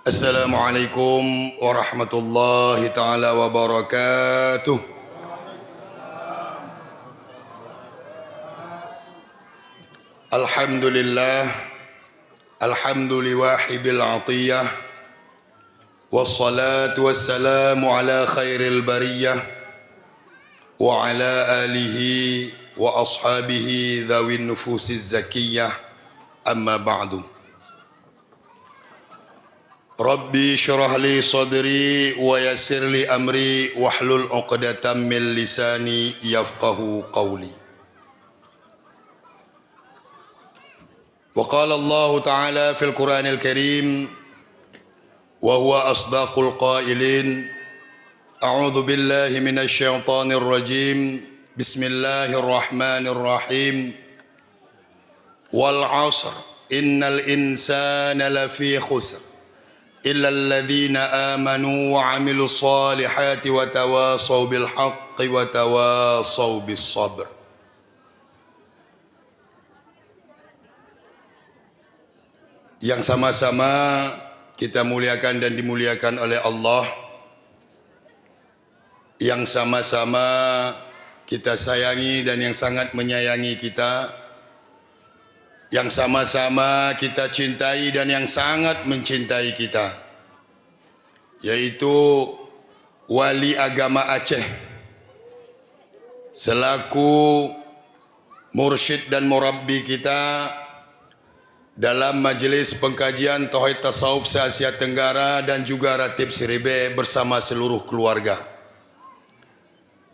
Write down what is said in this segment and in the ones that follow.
Assalamualaikum warahmatullahi taala wabarakatuh. Alhamdulillah, alhamdulillahibil atiyah, wassalatu wassalamu ala khairil bariyah wa ala alihi wa ashabihi dhawin nufusiz zakiyah, amma ba'du. Rabbi syurah li sadri wa yassir li amri wahlul uqdatam min lisani yafqahu qawli. Wa qala Allah ta'ala fil Qur'anil Karim wa huwa asdaqul qailin. A'udzu billahi minasy syaithanir rajim. Bismillahirrahmanirrahim. Wal 'ashr innal insana lafi khusr illa alladhina amanu wa 'amilus solihati wa tawasaw bil haqqi wa tawasaw bis sabr. Yang sama-sama kita muliakan dan dimuliakan oleh Allah, yang sama-sama kita sayangi dan yang sangat menyayangi kita, yang sama-sama kita cintai dan yang sangat mencintai kita, yaitu Wali Agama Aceh selaku mursyid dan murabbi kita dalam Majlis Pengkajian Tauhid Tasawuf se-Asia Tenggara dan juga Ratib Siribe bersama seluruh keluarga.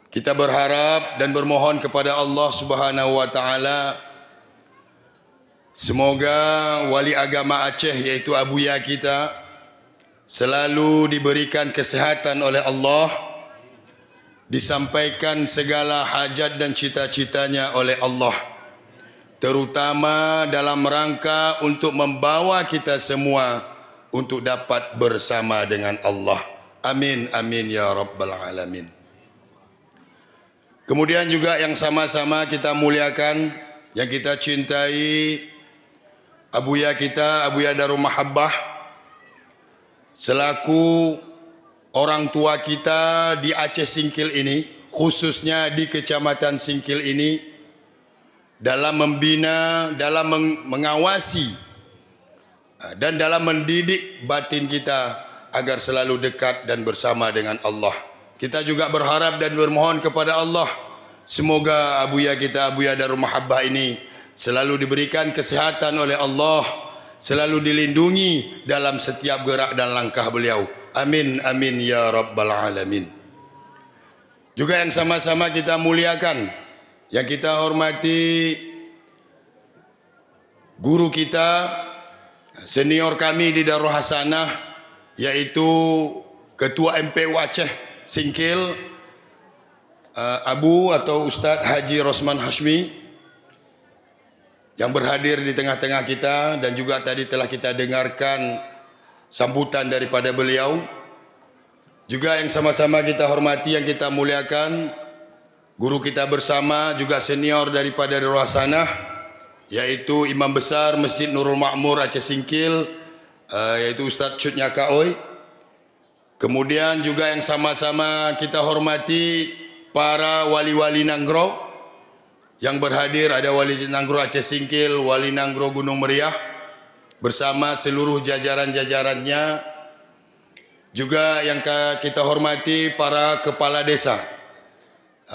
Kita berharap dan bermohon kepada Allah Subhanahu wa taala, semoga wali agama Aceh yaitu abuya kita selalu diberikan kesehatan oleh Allah, disampaikan segala hajat dan cita-citanya oleh Allah, terutama dalam rangka untuk membawa kita semua untuk dapat bersama dengan Allah. Amin amin ya rabbal alamin. Kemudian juga yang sama-sama kita muliakan, yang kita cintai, abuya kita, Abuya Darul Mahabbah, selaku orang tua kita di Aceh Singkil ini, khususnya di Kecamatan Singkil ini, dalam membina, dalam mengawasi dan dalam mendidik batin kita agar selalu dekat dan bersama dengan Allah. Kita juga berharap dan bermohon kepada Allah, semoga abuya kita, Abuya Darul Mahabbah ini selalu diberikan kesehatan oleh Allah, selalu dilindungi dalam setiap gerak dan langkah beliau. Amin amin ya rabbal alamin. Juga yang sama-sama kita muliakan, yang kita hormati guru kita, senior kami di Darul Hasanah, yaitu Ketua MPU Aceh Singkil, Abu atau Ustadz Haji Rosman Hashmi, yang berhadir di tengah-tengah kita, dan juga tadi telah kita dengarkan sambutan daripada beliau. Juga yang sama-sama kita hormati, yang kita muliakan, guru kita bersama juga senior daripada Darul Hasanah, yaitu Imam Besar Masjid Nurul Ma'mur Aceh Singkil, yaitu Ustadz Cut Nyakaoy. Kemudian juga yang sama-sama kita hormati para wali-wali Nanggro yang berhadir, ada Wali Nanggro Aceh Singkil, Wali Nanggro Gunung Meriah bersama seluruh jajaran-jajarannya. Juga yang kita hormati para kepala desa,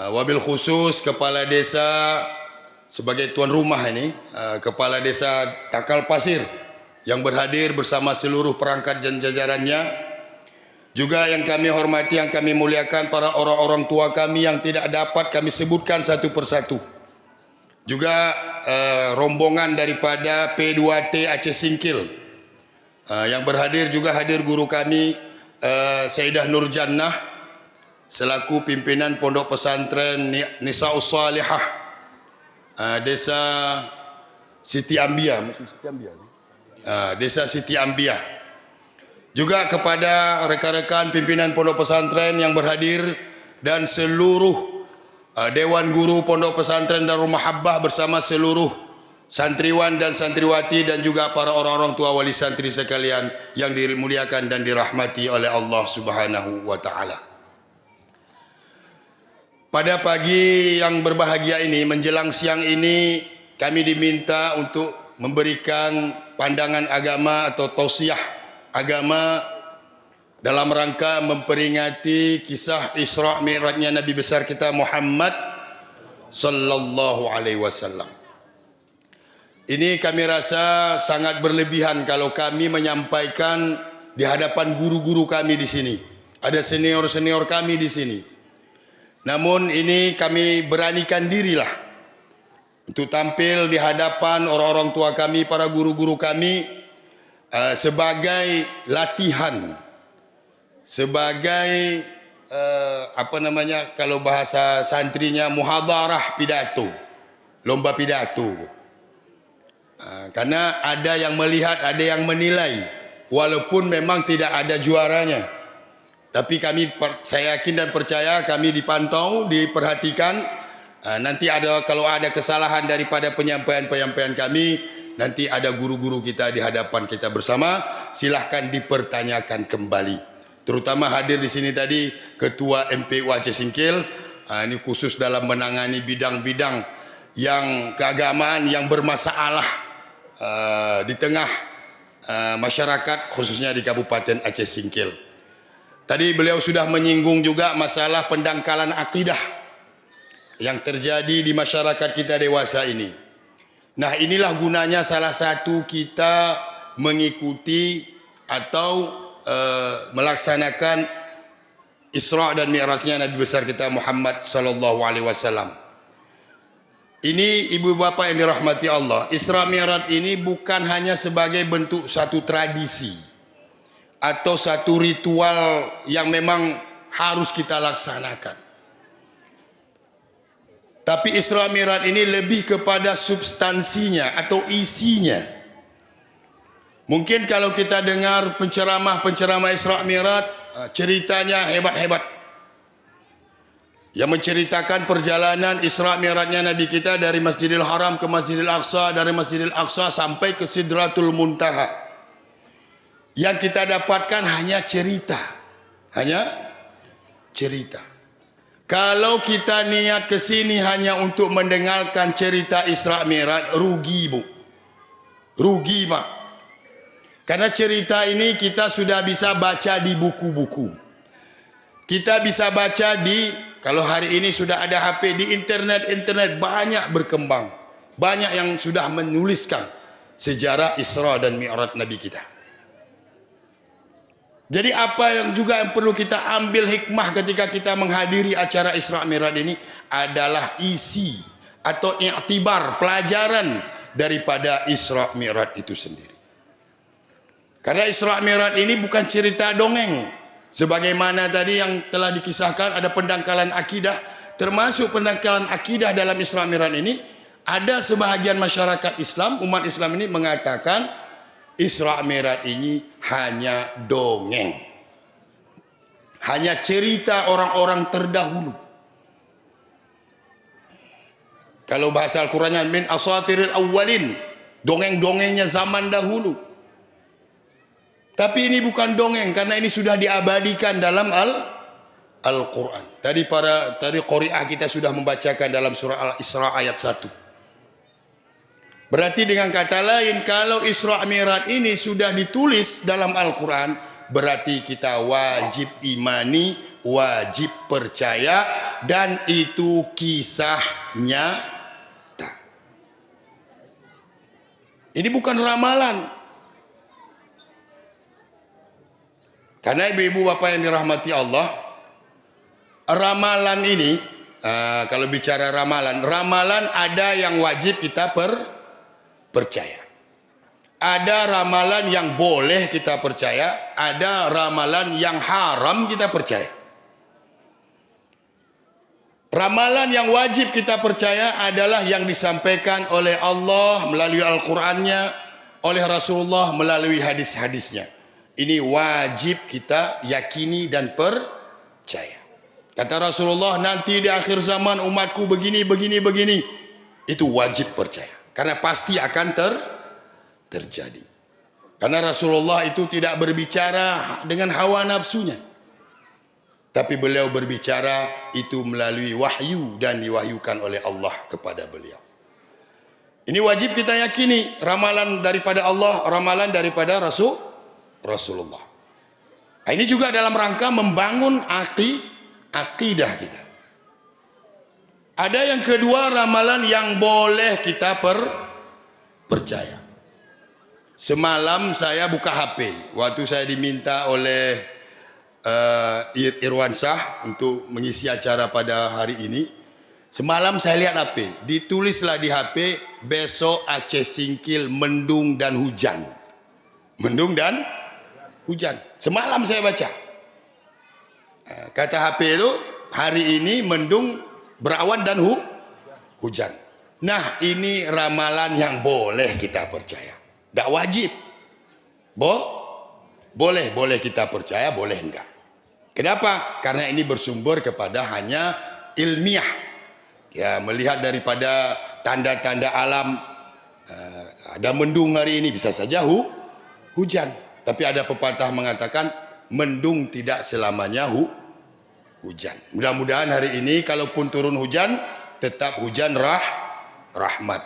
wabil khusus kepala desa sebagai tuan rumah ini, kepala desa Takal Pasir yang berhadir bersama seluruh perangkat dan jajarannya. Juga yang kami hormati, yang kami muliakan, para orang-orang tua kami yang tidak dapat kami sebutkan satu persatu. Juga rombongan daripada P2T Aceh Singkil yang berhadir, juga hadir guru kami Sayyidah Nur Jannah selaku pimpinan Pondok Pesantren Nisa'us Salihah Desa Siti Ambia, Desa Siti Ambia. Juga kepada rekan-rekan pimpinan Pondok Pesantren yang berhadir dan seluruh Dewan Guru Pondok Pesantren Darul Mahabbah bersama seluruh santriwan dan santriwati dan juga para orang-orang tua wali santri sekalian yang dimuliakan dan dirahmati oleh Allah Subhanahu wa taala. Pada pagi yang berbahagia ini menjelang siang ini kami diminta untuk memberikan pandangan agama atau tausiah agama dalam rangka memperingati kisah Isra Mi'rajnya Nabi besar kita Muhammad sallallahu alaihi wasallam. Ini kami rasa sangat berlebihan kalau kami menyampaikan di hadapan guru-guru kami di sini. Ada senior-senior kami di sini. Namun ini kami beranikan dirilah untuk tampil di hadapan orang-orang tua kami, para guru-guru kami sebagai latihan, sebagai kalau bahasa santrinya muhadarah pidato, lomba pidato. Karena ada yang melihat, ada yang menilai, walaupun memang tidak ada juaranya. Tapi saya yakin dan percaya kami dipantau, diperhatikan. Nanti kalau ada kesalahan daripada penyampaian kami, nanti ada guru-guru kita di hadapan kita bersama, silahkan dipertanyakan kembali. Terutama hadir di sini tadi Ketua MPU Aceh Singkil, ini khusus dalam menangani bidang-bidang yang keagamaan yang bermasalah di tengah masyarakat, khususnya di Kabupaten Aceh Singkil. Tadi beliau sudah menyinggung juga masalah pendangkalan akidah yang terjadi di masyarakat kita dewasa ini. Nah, inilah gunanya salah satu kita mengikuti atau melaksanakan Isra dan Mi'rajnya Nabi besar kita Muhammad sallallahu alaihi wasallam. Ini ibu bapa yang dirahmati Allah, Isra Mi'raj ini bukan hanya sebagai bentuk satu tradisi atau satu ritual yang memang harus kita laksanakan. Tapi Isra Mi'raj ini lebih kepada substansinya atau isinya. Mungkin kalau kita dengar penceramah Isra Mi'raj, ceritanya hebat-hebat. Yang menceritakan perjalanan Isra Mi'rajnya Nabi kita dari Masjidil Haram ke Masjidil Aqsa, dari Masjidil Aqsa sampai ke Sidratul Muntaha. Yang kita dapatkan hanya cerita. Hanya cerita. Kalau kita niat ke sini hanya untuk mendengarkan cerita Isra Mi'raj, rugi bu. Rugi pak. Karena cerita ini kita sudah bisa baca di buku-buku. Kita bisa baca kalau hari ini sudah ada HP, di internet banyak berkembang. Banyak yang sudah menuliskan sejarah Isra dan Mi'raj Nabi kita. Jadi apa yang perlu kita ambil hikmah ketika kita menghadiri acara Isra Mi'raj ini adalah isi atau i'tibar, pelajaran daripada Isra Mi'raj itu sendiri. Karena Isra Mi'raj ini bukan cerita dongeng. Sebagaimana tadi yang telah dikisahkan ada pendangkalan akidah, termasuk pendangkalan akidah dalam Isra Mi'raj ini, ada sebahagian masyarakat Islam, umat Islam ini mengatakan Isra Mi'raj ini hanya dongeng. Hanya cerita orang-orang terdahulu. Kalau bahasa Al-Qur'annya min asatiril awwalin, dongeng-dongengnya zaman dahulu. Tapi ini bukan dongeng karena ini sudah diabadikan dalam Al-Qur'an. Tadi qari'ah kita sudah membacakan dalam surah Al-Isra ayat 1. Berarti dengan kata lain, kalau Isra Mi'raj ini sudah ditulis dalam Al-Quran, berarti kita wajib imani, wajib percaya, dan itu kisah nyata. Ini bukan ramalan. Karena ibu-ibu bapak yang dirahmati Allah, ramalan ini, kalau bicara ramalan ada yang wajib kita percaya. Ada ramalan yang boleh kita percaya, ada ramalan yang haram kita percaya. Ramalan yang wajib kita percaya adalah yang disampaikan oleh Allah melalui Al-Qur'annya, oleh Rasulullah melalui hadis-hadisnya. Ini wajib kita yakini dan percaya. Kata Rasulullah, nanti di akhir zaman umatku begini. Itu wajib percaya. karena pasti akan terjadi. Karena Rasulullah itu tidak berbicara dengan hawa nafsunya, tapi beliau berbicara itu melalui wahyu dan diwahyukan oleh Allah kepada beliau. Ini wajib kita yakini, ramalan daripada Allah, ramalan daripada Rasulullah. Nah, ini juga dalam rangka membangun akidah kita. Ada yang kedua, ramalan yang boleh kita percaya. Semalam saya buka HP waktu saya diminta oleh Irwansyah untuk mengisi acara pada hari ini. Semalam saya lihat HP, ditulislah di HP, besok Aceh Singkil mendung dan hujan. Mendung dan hujan. Semalam saya baca. Kata HP itu, hari ini mendung, berawan dan hujan. Nah, ini ramalan yang boleh kita percaya. Tak wajib. Boleh kita percaya, boleh enggak. Kenapa? Karena ini bersumber kepada hanya ilmiah. Ya, melihat daripada tanda-tanda alam, ada mendung hari ini, bisa saja hujan. Tapi ada pepatah mengatakan mendung tidak selamanya hujan. Mudah-mudahan hari ini kalaupun turun hujan, tetap hujan rahmat.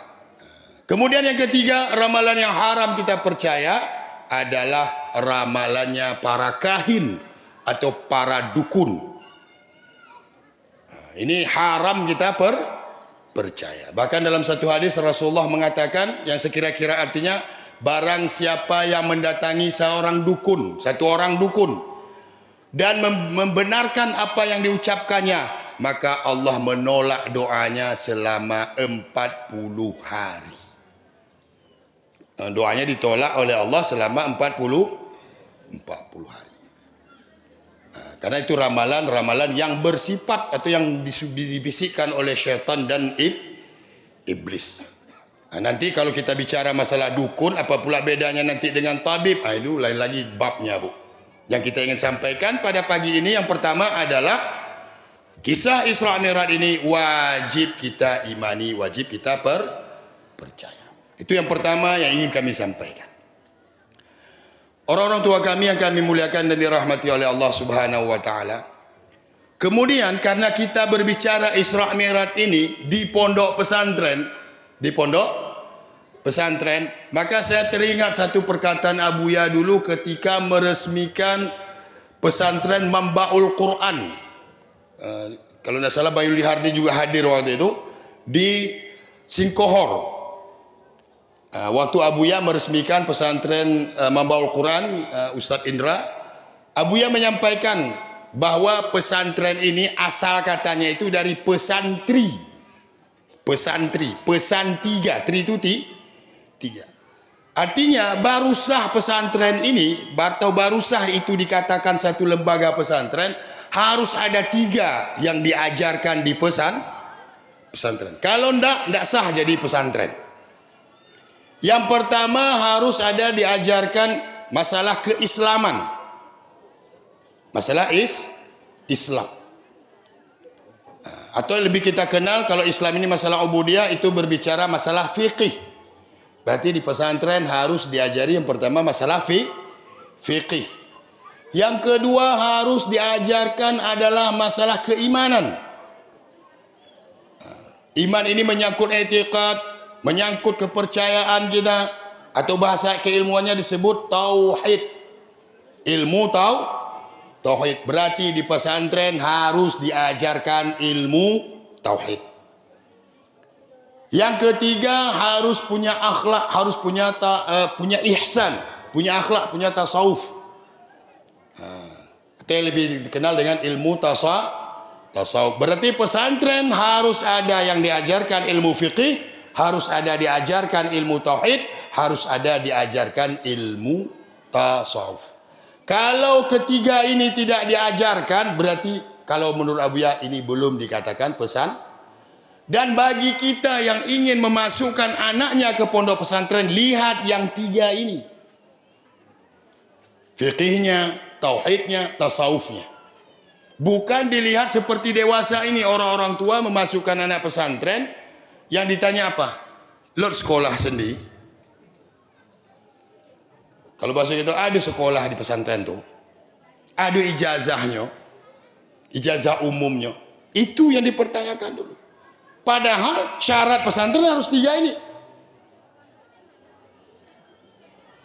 Kemudian yang ketiga, ramalan yang haram kita percaya adalah ramalannya para kahin atau para dukun. Ini haram kita percaya. Bahkan dalam satu hadis Rasulullah mengatakan yang sekira-kira artinya, barang siapa yang mendatangi seorang dukun, satu orang dukun, dan membenarkan apa yang diucapkannya, maka Allah menolak doanya selama 40 hari. Doanya ditolak oleh Allah selama 40 hari. Karena itu ramalan-ramalan yang bersifat atau yang dibisikkan oleh syaitan dan iblis. Nanti kalau kita bicara masalah dukun, apa pula bedanya nanti dengan tabib? Itu lain lagi babnya, Bu. Yang kita ingin sampaikan pada pagi ini, yang pertama adalah kisah Isra Mi'raj ini wajib kita imani, wajib kita percaya. Itu yang pertama yang ingin kami sampaikan. Orang-orang tua kami yang kami muliakan dan dirahmati oleh Allah Subhanahu wa taala. Kemudian karena kita berbicara Isra Mi'raj ini di pondok pesantren, maka saya teringat satu perkataan Abuya dulu ketika meresmikan pesantren Mambaul Quran. Kalau tidak salah Bayu Lihardi juga hadir waktu itu di Singkohor. Waktu Abuya meresmikan pesantren Mambaul Quran, Ustadz Indra, Abuya menyampaikan bahwa pesantren ini asal katanya itu dari pesan tiga, tri itu tiga. Artinya baru sah pesantren ini, atau baru sah itu dikatakan satu lembaga pesantren, harus ada 3 yang diajarkan di pesantren. Kalau tidak sah jadi pesantren. Yang pertama harus ada diajarkan masalah keislaman. Masalah Islam. Atau lebih kita kenal kalau Islam ini masalah ubudiyah, itu berbicara masalah fikih. Berarti di pesantren harus diajari yang pertama masalah fikih. Yang kedua harus diajarkan adalah masalah keimanan. Iman ini menyangkut etikad, menyangkut kepercayaan kita, atau bahasa keilmuannya disebut tauhid. Ilmu tauhid. Berarti di pesantren harus diajarkan ilmu tauhid. Yang ketiga harus punya akhlak, harus punya ihsan, punya akhlak, punya tasawuf. Itu yang lebih dikenal dengan ilmu tasawuf. Berarti pesantren harus ada yang diajarkan ilmu fikih, harus ada diajarkan ilmu tauhid, harus ada diajarkan ilmu tasawuf. Kalau ketiga ini tidak diajarkan, berarti kalau menurut Abuya ini belum dikatakan pesan. Dan bagi kita yang ingin memasukkan anaknya ke pondok pesantren, lihat yang 3 ini. Fikihnya, tauhidnya, tasawufnya. Bukan dilihat seperti dewasa ini, orang-orang tua memasukkan anak pesantren, yang ditanya apa? Lot sekolah sendiri. Kalau bahasa kita ada sekolah di pesantren tu, ada ijazahnya, ijazah umumnya. Itu yang dipertanyakan dulu. Padahal syarat pesantren harus 3 ini.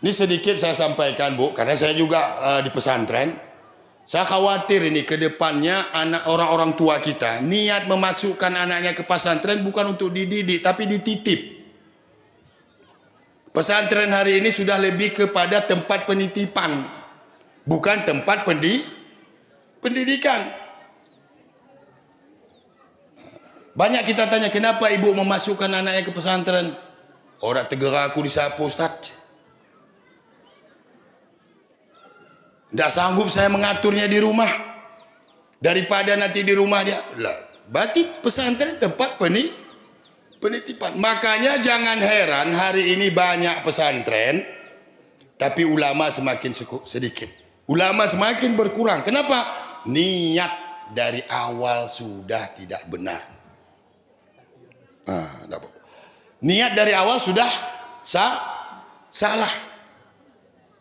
Ini sedikit saya sampaikan, Bu, karena saya juga di pesantren. Saya khawatir ini ke depannya anak orang-orang tua kita niat memasukkan anaknya ke pesantren bukan untuk dididik tapi dititip. Pesantren hari ini sudah lebih kepada tempat penitipan, bukan tempat pendidikan. Banyak kita tanya, kenapa ibu memasukkan anaknya ke pesantren? Orang tegera aku disapu, Ustaz. Tidak sanggup saya mengaturnya di rumah. Daripada nanti di rumah dia. Berarti pesantren tempat penitipan. Makanya jangan heran hari ini banyak pesantren, tapi ulama semakin sedikit. Ulama semakin berkurang. Kenapa? Niat dari awal sudah tidak benar. Niat dari awal sudah salah.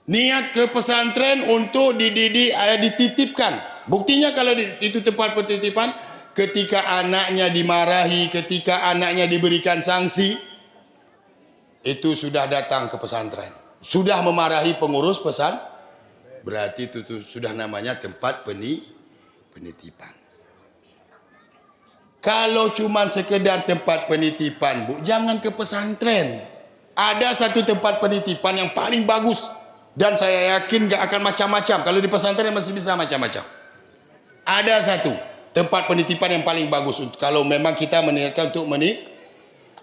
Niat ke pesantren untuk dididik, dititipkan. Buktinya kalau itu tempat penitipan, ketika anaknya dimarahi, ketika anaknya diberikan sanksi, itu sudah datang ke pesantren, sudah memarahi pengurus pesan, berarti itu sudah namanya tempat penitipan. Kalau cuma sekedar tempat penitipan, Bu, jangan ke pesantren. Ada satu tempat penitipan yang paling bagus. Dan saya yakin gak akan macam-macam. Kalau di pesantren masih bisa macam-macam. Ada satu tempat penitipan yang paling bagus. Kalau memang kita meniatkan untuk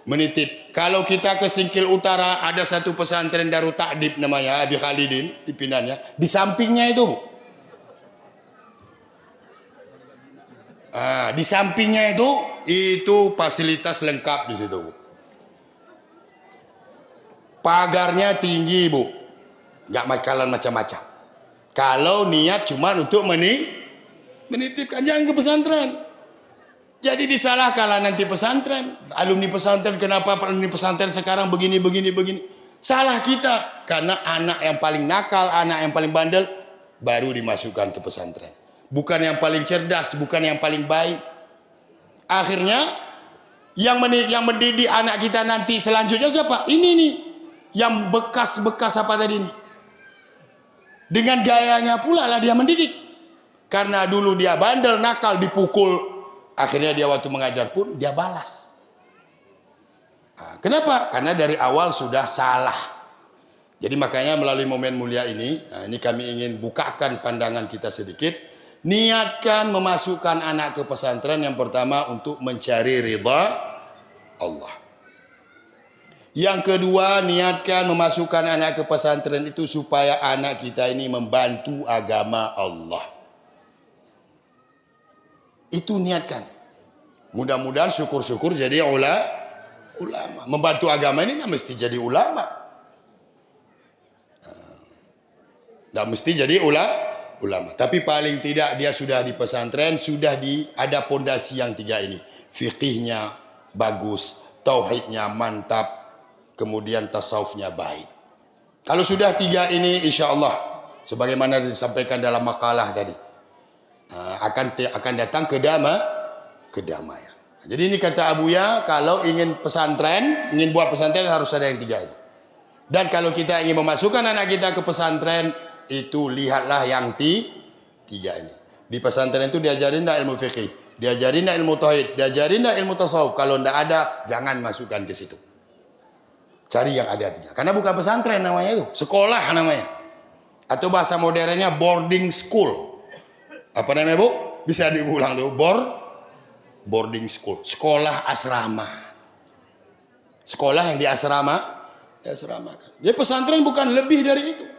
menitip. Kalau kita ke Singkil Utara, ada satu pesantren Darut Ta'dib namanya, Abi Khalidin, pimpinannya. Di sampingnya itu. Di sampingnya itu fasilitas lengkap di situ. Pagarnya tinggi, Bu. Gak bakalan macam-macam. Kalau niat cuma untuk menitipkan, jangan ke pesantren. Jadi disalahkanlah nanti pesantren. Alumni pesantren, kenapa alumni pesantren sekarang begini. Salah kita. Karena anak yang paling nakal, anak yang paling bandel, baru dimasukkan ke pesantren. Bukan yang paling cerdas, bukan yang paling baik. Akhirnya, yang mendidik anak kita nanti selanjutnya siapa? Ini nih. Yang bekas-bekas apa tadi nih? Dengan gayanya pula lah dia mendidik. Karena dulu dia bandel, nakal, dipukul. Akhirnya dia waktu mengajar pun dia balas. Kenapa? Karena dari awal sudah salah. Jadi makanya melalui momen mulia ini kami ingin bukakan pandangan kita sedikit. Niatkan memasukkan anak ke pesantren yang pertama untuk mencari ridha Allah. Yang kedua, niatkan memasukkan anak ke pesantren itu supaya anak kita ini membantu agama Allah. Itu niatkan. Mudah-mudahan syukur-syukur jadi ulama. Membantu agama ini tidak mesti jadi ulama. Tidak mesti jadi ulama. Tapi paling tidak dia sudah di pesantren, ada pondasi yang 3 ini. Fiqihnya bagus, tauhidnya mantap, kemudian tasawufnya baik. Kalau sudah 3 ini, insya Allah, sebagaimana disampaikan dalam makalah tadi, akan datang kedamaian. Jadi ini kata Abuya, kalau ingin buat pesantren harus ada yang 3 itu. Dan kalau kita ingin memasukkan anak kita ke pesantren, itu lihatlah yang 3 ini. Di pesantren itu diajarin tak ilmu fikih, diajarin tak ilmu tauhid, diajarin tak ilmu tasawuf. Kalau tidak ada, jangan masukkan ke situ. Cari yang ada 3. Karena bukan pesantren namanya itu, sekolah namanya. Atau bahasa modernnya boarding school. Apa namanya, Bu? Bisa diulang tuh, boarding school, sekolah asrama. Sekolah yang diasramakan. Jadi pesantren bukan lebih dari itu.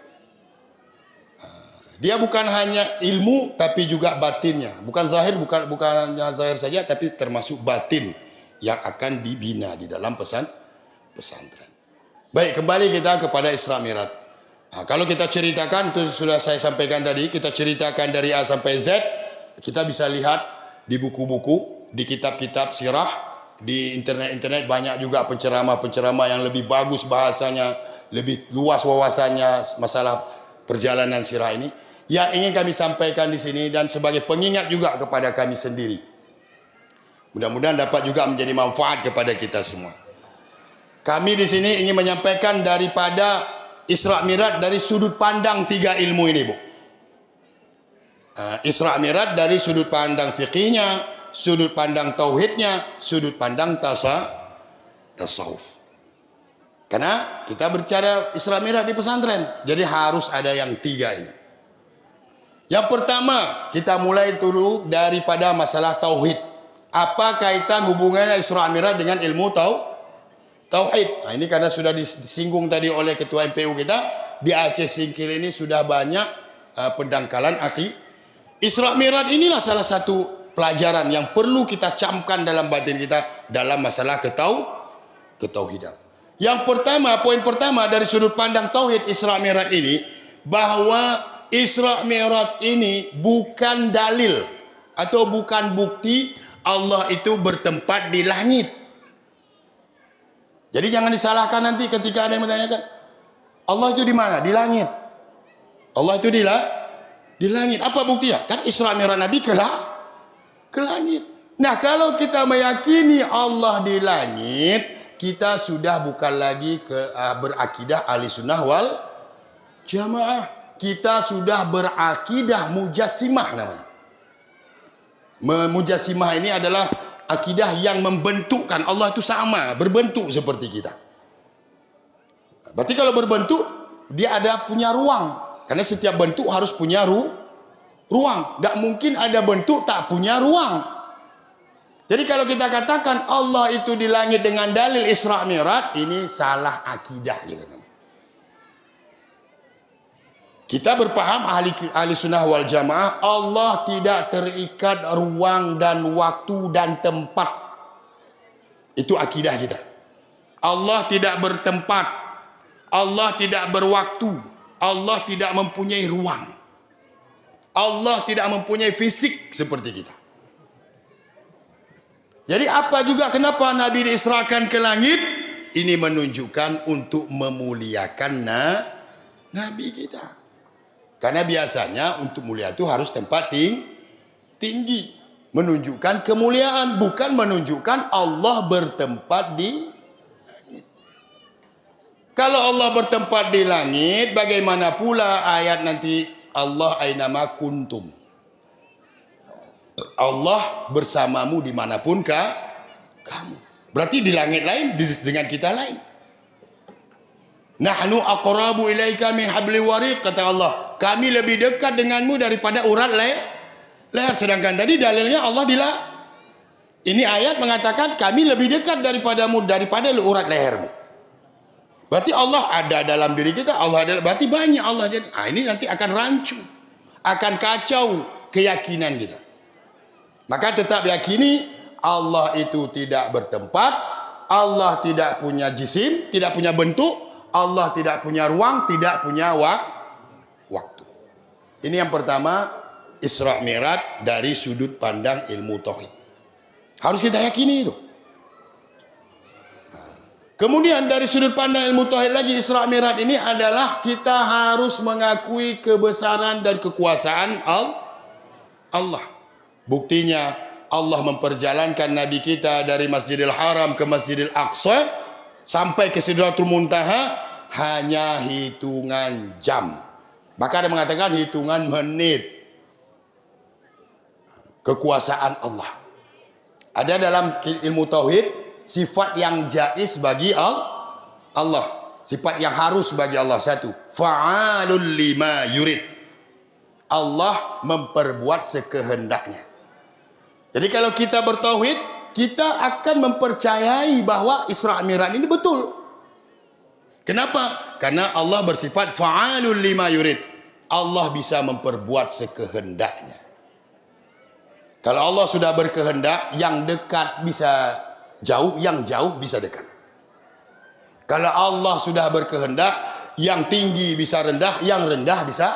Dia bukan hanya ilmu tapi juga batinnya. Bukan hanya zahir saja tapi termasuk batin yang akan dibina di dalam pesantren. Baik, kembali kita kepada Isra Mi'raj. Kalau kita ceritakan, itu sudah saya sampaikan tadi, kita ceritakan dari A sampai Z, kita bisa lihat di buku-buku, di kitab-kitab sirah, di internet banyak juga penceramah-penceramah yang lebih bagus bahasanya, lebih luas wawasannya masalah perjalanan sirah ini. Yang ingin kami sampaikan di sini dan sebagai pengingat juga kepada kami sendiri. Mudah-mudahan dapat juga menjadi manfaat kepada kita semua. Kami di sini ingin menyampaikan daripada Isra Mi'raj dari sudut pandang 3 ilmu ini, Bu. Isra Mi'raj dari sudut pandang fikihnya, sudut pandang tauhidnya, sudut pandang tasawuf. Karena kita berbicara Isra Mi'raj di pesantren, jadi harus ada yang 3 ini. Yang pertama, kita mulai dulu daripada masalah tauhid. Apa kaitan hubungannya Isra Mi'raj dengan ilmu tauhid? Nah, ini karena sudah disinggung tadi oleh Ketua MPU kita, di Aceh Singkil ini sudah banyak pendangkalan Isra Mi'raj inilah salah satu pelajaran yang perlu kita camkan dalam batin kita dalam masalah ketauhidan. Yang pertama, poin pertama dari sudut pandang tauhid Isra Mi'raj ini, bahwa Isra Mi'raj ini bukan dalil atau bukan bukti Allah itu bertempat di langit. Jadi jangan disalahkan nanti ketika ada yang menanyakan, Allah itu di mana? Di langit. Allah itu di langit. Apa buktinya? Kan Isra Mi'raj Nabi ke langit. Nah, kalau kita meyakini Allah di langit, kita sudah bukan lagi berakidah Ahlussunnah wal Jamaah. Kita sudah berakidah Mujassimah namanya. Mujassimah ini adalah akidah yang membentukkan Allah itu sama, berbentuk seperti kita. Berarti kalau berbentuk, dia ada punya ruang. Karena setiap bentuk harus punya ruang. Tidak mungkin ada bentuk tak punya ruang. Jadi kalau kita katakan Allah itu di langit dengan dalil Isra Mi'raj, ini salah akidah gitu. Kita berpaham ahli sunnah wal jamaah, Allah tidak terikat ruang dan waktu dan tempat. Itu akidah kita. Allah tidak bertempat, Allah tidak berwaktu, Allah tidak mempunyai ruang, Allah tidak mempunyai fisik seperti kita. Jadi apa juga kenapa Nabi diisrakan ke langit? Ini menunjukkan untuk memuliakan Nabi kita. Karena biasanya untuk mulia itu harus tempat tinggi. Menunjukkan kemuliaan, bukan menunjukkan Allah bertempat di langit. Kalau Allah bertempat di langit, bagaimana pula ayat nanti Allah ainama kuntum. Allah bersamamu dimanapun kamu. Berarti di langit lain, dengan kita lain. Nahnu aqrabu ilaika min habli wariq, kata Allah. Kami lebih dekat denganmu daripada urat leher. Sedangkan tadi dalilnya Allah ini ayat mengatakan kami lebih dekat daripada urat lehermu. Berarti Allah ada dalam diri kita. Allah ada, berarti banyak Allah. Jadi ini nanti akan rancu, akan kacau keyakinan kita. Maka tetap yakini Allah itu tidak bertempat, Allah tidak punya jisim, tidak punya bentuk, Allah tidak punya ruang, tidak punya waktu. Ini yang pertama, Isra Mi'raj dari sudut pandang ilmu tauhid. Harus kita yakini itu. Kemudian dari sudut pandang ilmu tauhid lagi, Isra Mi'raj ini adalah kita harus mengakui kebesaran dan kekuasaan Allah. Buktinya Allah memperjalankan Nabi kita dari Masjidil Haram ke Masjidil Aqsa sampai ke Sidratul Muntaha hanya hitungan jam. Bahkan ada mengatakan hitungan menit. Kekuasaan Allah. Ada dalam ilmu tauhid sifat yang jaiz bagi Allah. Sifat yang harus bagi Allah. Satu, fa'alul lima yurid. Allah memperbuat sekehendaknya. Jadi kalau kita bertauhid, kita akan mempercayai bahwa Isra Mi'raj ini betul. Kenapa? Karena Allah bersifat fa'alul lima yurid. Allah bisa memperbuat sekehendaknya. Kalau Allah sudah berkehendak, yang dekat bisa jauh, yang jauh bisa dekat. Kalau Allah sudah berkehendak, yang tinggi bisa rendah, yang rendah bisa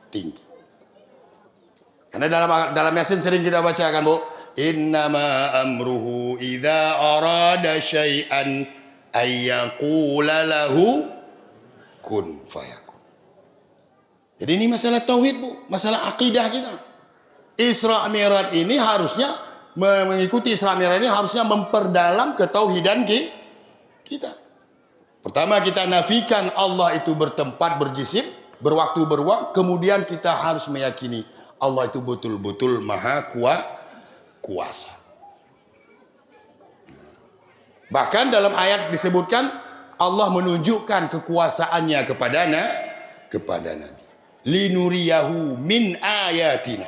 tinggi. Karena dalam Yasin sering kita bacakan, Bu, innama amruhu idza arada syai'an ayyaqula lahu kun fayakun. Jadi ini masalah tauhid, Bu, masalah akidah kita. Isra Mi'raj ini harusnya mengikuti Isra Mi'raj ini harusnya memperdalam ketauhidan kita. Pertama, kita nafikan Allah itu bertempat, berjisim, berwaktu, beruang. Kemudian kita harus meyakini Allah itu betul-betul maha kuasa. Bahkan dalam ayat disebutkan Allah menunjukkan kekuasaannya kepada Nabi. Linuriyahu min ayatina.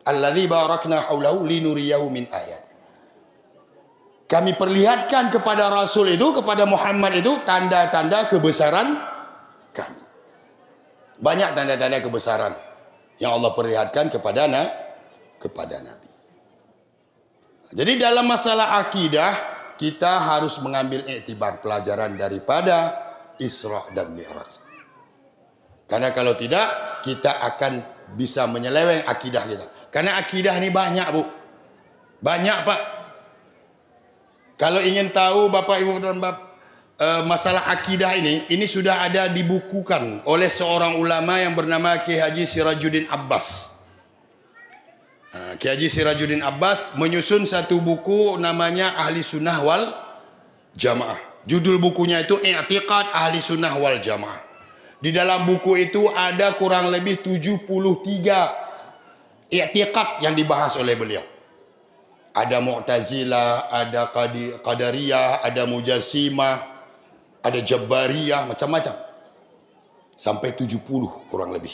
Alladzi barakna haulahu linuriyahu min ayat. Kami perlihatkan kepada Rasul itu, kepada Muhammad itu tanda-tanda kebesaran kami. Banyak tanda-tanda kebesaran yang Allah perlihatkan kepada Nabi. Jadi dalam masalah akidah kita harus mengambil iktibar pelajaran daripada Isra dan Mi'raj. Karena kalau tidak kita akan bisa menyeleweng akidah kita. Karena akidah ini banyak, Bu. Banyak, Pak. Kalau ingin tahu Bapak Ibu dan masalah akidah ini sudah ada dibukukan oleh seorang ulama yang bernama Kiai Haji Sirajuddin Abbas. Kiai Haji Sirajuddin Abbas menyusun satu buku namanya Ahli Sunnah wal Jamaah. Judul bukunya itu I'tiqad Ahli Sunnah wal Jamaah. Di dalam buku itu ada kurang lebih 73 i'tiqad yang dibahas oleh beliau. Ada Mu'tazilah, ada Qadariyah, ada Mujassimah, ada Jabariyah, macam-macam. Sampai 70 kurang lebih.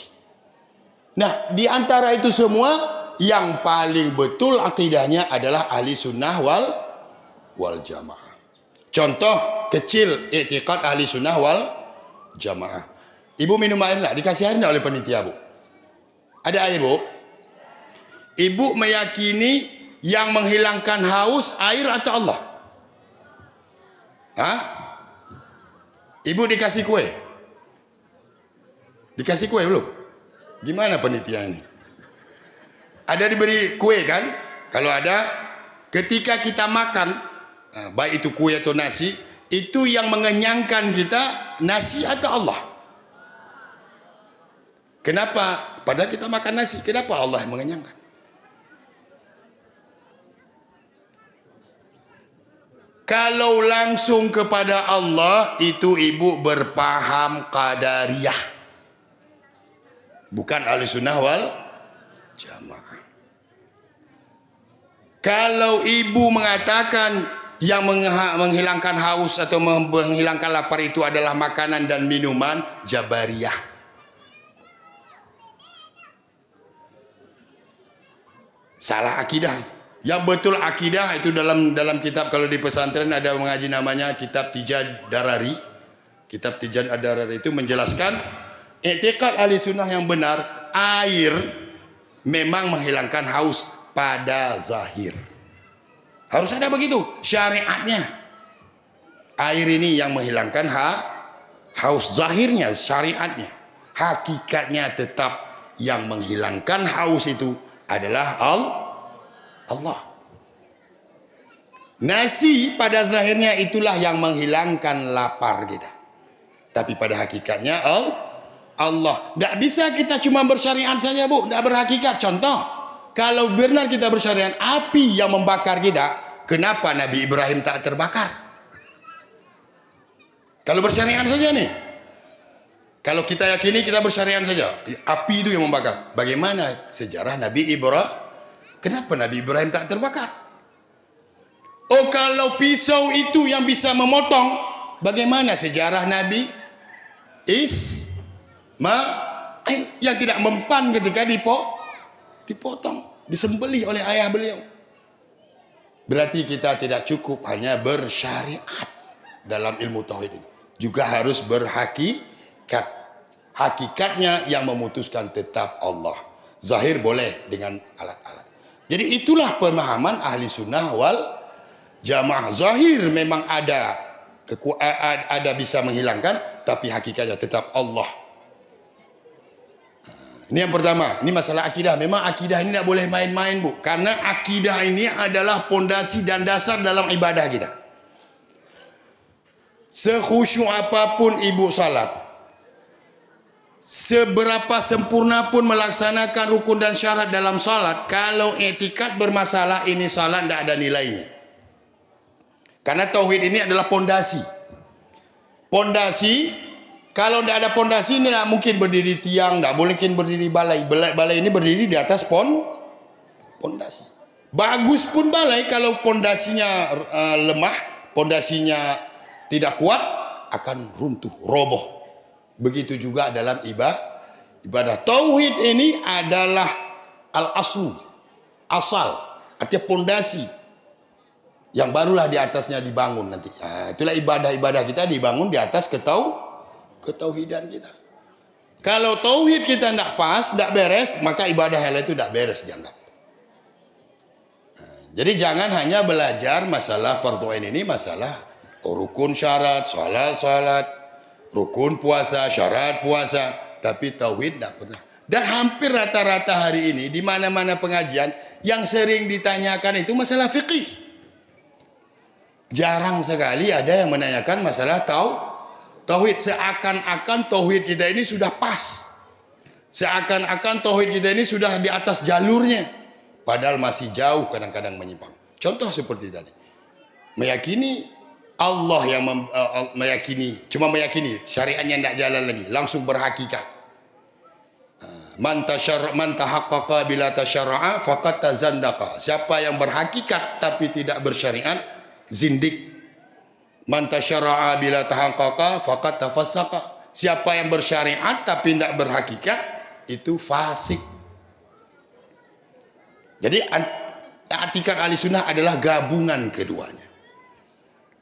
Nah, di antara itu semua yang paling betul akidahnya adalah Ahli Sunnah wal Jamaah. Contoh kecil i'tiqad Ahli Sunnah wal Jamaah. Ibu minum air enggak? Dikasih air enggak oleh panitia, Bu? Ada air, Bu? Ibu meyakini yang menghilangkan haus air atau Allah? Hah? Ibu dikasih kue? Dikasih kue belum? Gimana panitia ini? Ada diberi kue kan? Kalau ada, ketika kita makan, baik itu kue atau nasi, itu yang mengenyangkan kita nasi atau Allah? Kenapa? Padahal kita makan nasi, kenapa Allah yang mengenyangkan? Kalau langsung kepada Allah, itu ibu berpaham Qadariyah, bukan Ahli Sunnah wal Jamaah. Kalau ibu mengatakan yang menghilangkan haus atau menghilangkan lapar itu adalah makanan dan minuman, Jabariyah. Salah akidah. Yang betul akidah itu dalam kitab, kalau di pesantren ada mengaji namanya kitab Tijad Darari. Kitab Tijad Darari itu menjelaskan i'tiqad Ahli Sunnah yang benar, air memang menghilangkan haus pada zahir. Harus ada begitu syariatnya. Air ini yang menghilangkan haus zahirnya, syariatnya. Hakikatnya tetap yang menghilangkan haus itu adalah Allah. Nasi pada zahirnya itulah yang menghilangkan lapar kita. Tapi pada hakikatnya Allah. Tidak bisa kita cuma bersyariat saja, Bu. Tidak berhakikat. Contoh, kalau benar kita bersyariat, api yang membakar kita, kenapa Nabi Ibrahim tak terbakar? Kalau bersyariat saja nih. Kalau kita yakini kita bersyariat saja, api itu yang membakar. Bagaimana sejarah Nabi Ibrahim? Kenapa Nabi Ibrahim tak terbakar? Oh, kalau pisau itu yang bisa memotong, bagaimana sejarah Nabi Ismail yang tidak mempan ketika dipotong, disembelih oleh ayah beliau? Berarti kita tidak cukup hanya bersyariat dalam ilmu tauhid ini. Juga harus berhakikat. Hakikatnya yang memutuskan tetap Allah. Zahir boleh dengan alat-alat. Jadi itulah pemahaman Ahli Sunnah wal Jamaah. Zahir memang ada bisa menghilangkan, tapi hakikatnya tetap Allah. Ini yang pertama, ini masalah akidah. Memang akidah ini tidak boleh main-main, Bu. Karena akidah ini adalah pondasi dan dasar dalam ibadah kita. Sekhusyuk apapun ibu salat, seberapa sempurna pun melaksanakan rukun dan syarat dalam salat, kalau etikat bermasalah, ini salat tidak ada nilainya. Karena tauhid ini adalah pondasi. Pondasi, kalau tidak ada pondasi ini tidak mungkin berdiri tiang, tidak mungkin berdiri balai. Balai ini berdiri di atas pondasi. Bagus pun balai, kalau pondasinya lemah, pondasinya tidak kuat, akan runtuh, roboh. Begitu juga dalam ibadah. Tauhid ini adalah al-aslu, asal, artinya pondasi yang barulah di atasnya dibangun nanti. Nah, itulah ibadah-ibadah kita dibangun di atas ketauhidan kita. Kalau tauhid kita tidak pas, tidak beres, maka ibadah yang lain itu tidak beres dianggap. Nah, jadi jangan hanya belajar masalah fardhu ain ini, masalah rukun syarat, salat, rukun puasa, syarat puasa, tapi tauhid tidak pernah. Dan hampir rata-rata hari ini di mana-mana pengajian yang sering ditanyakan itu masalah fikih. Jarang sekali ada yang menanyakan masalah tauhid. Seakan-akan tauhid kita ini sudah pas. Seakan-akan tauhid kita ini sudah di atas jalurnya. Padahal masih jauh, kadang-kadang menyimpang. Contoh seperti tadi. Meyakini Allah yang cuma meyakini, syariatnya tidak jalan lagi, langsung berhakikat. Man tahaqqaqa bila tasyarra'a faqad tazandaqa. Siapa yang berhakikat tapi tidak bersyariat, zindik. Man tasyarra'a bila tahaqqaqa faqad tafassaqa. Siapa yang bersyariat tapi tidak berhakikat, itu fasik. Jadi i'tikad Ahlussunnah adalah gabungan keduanya.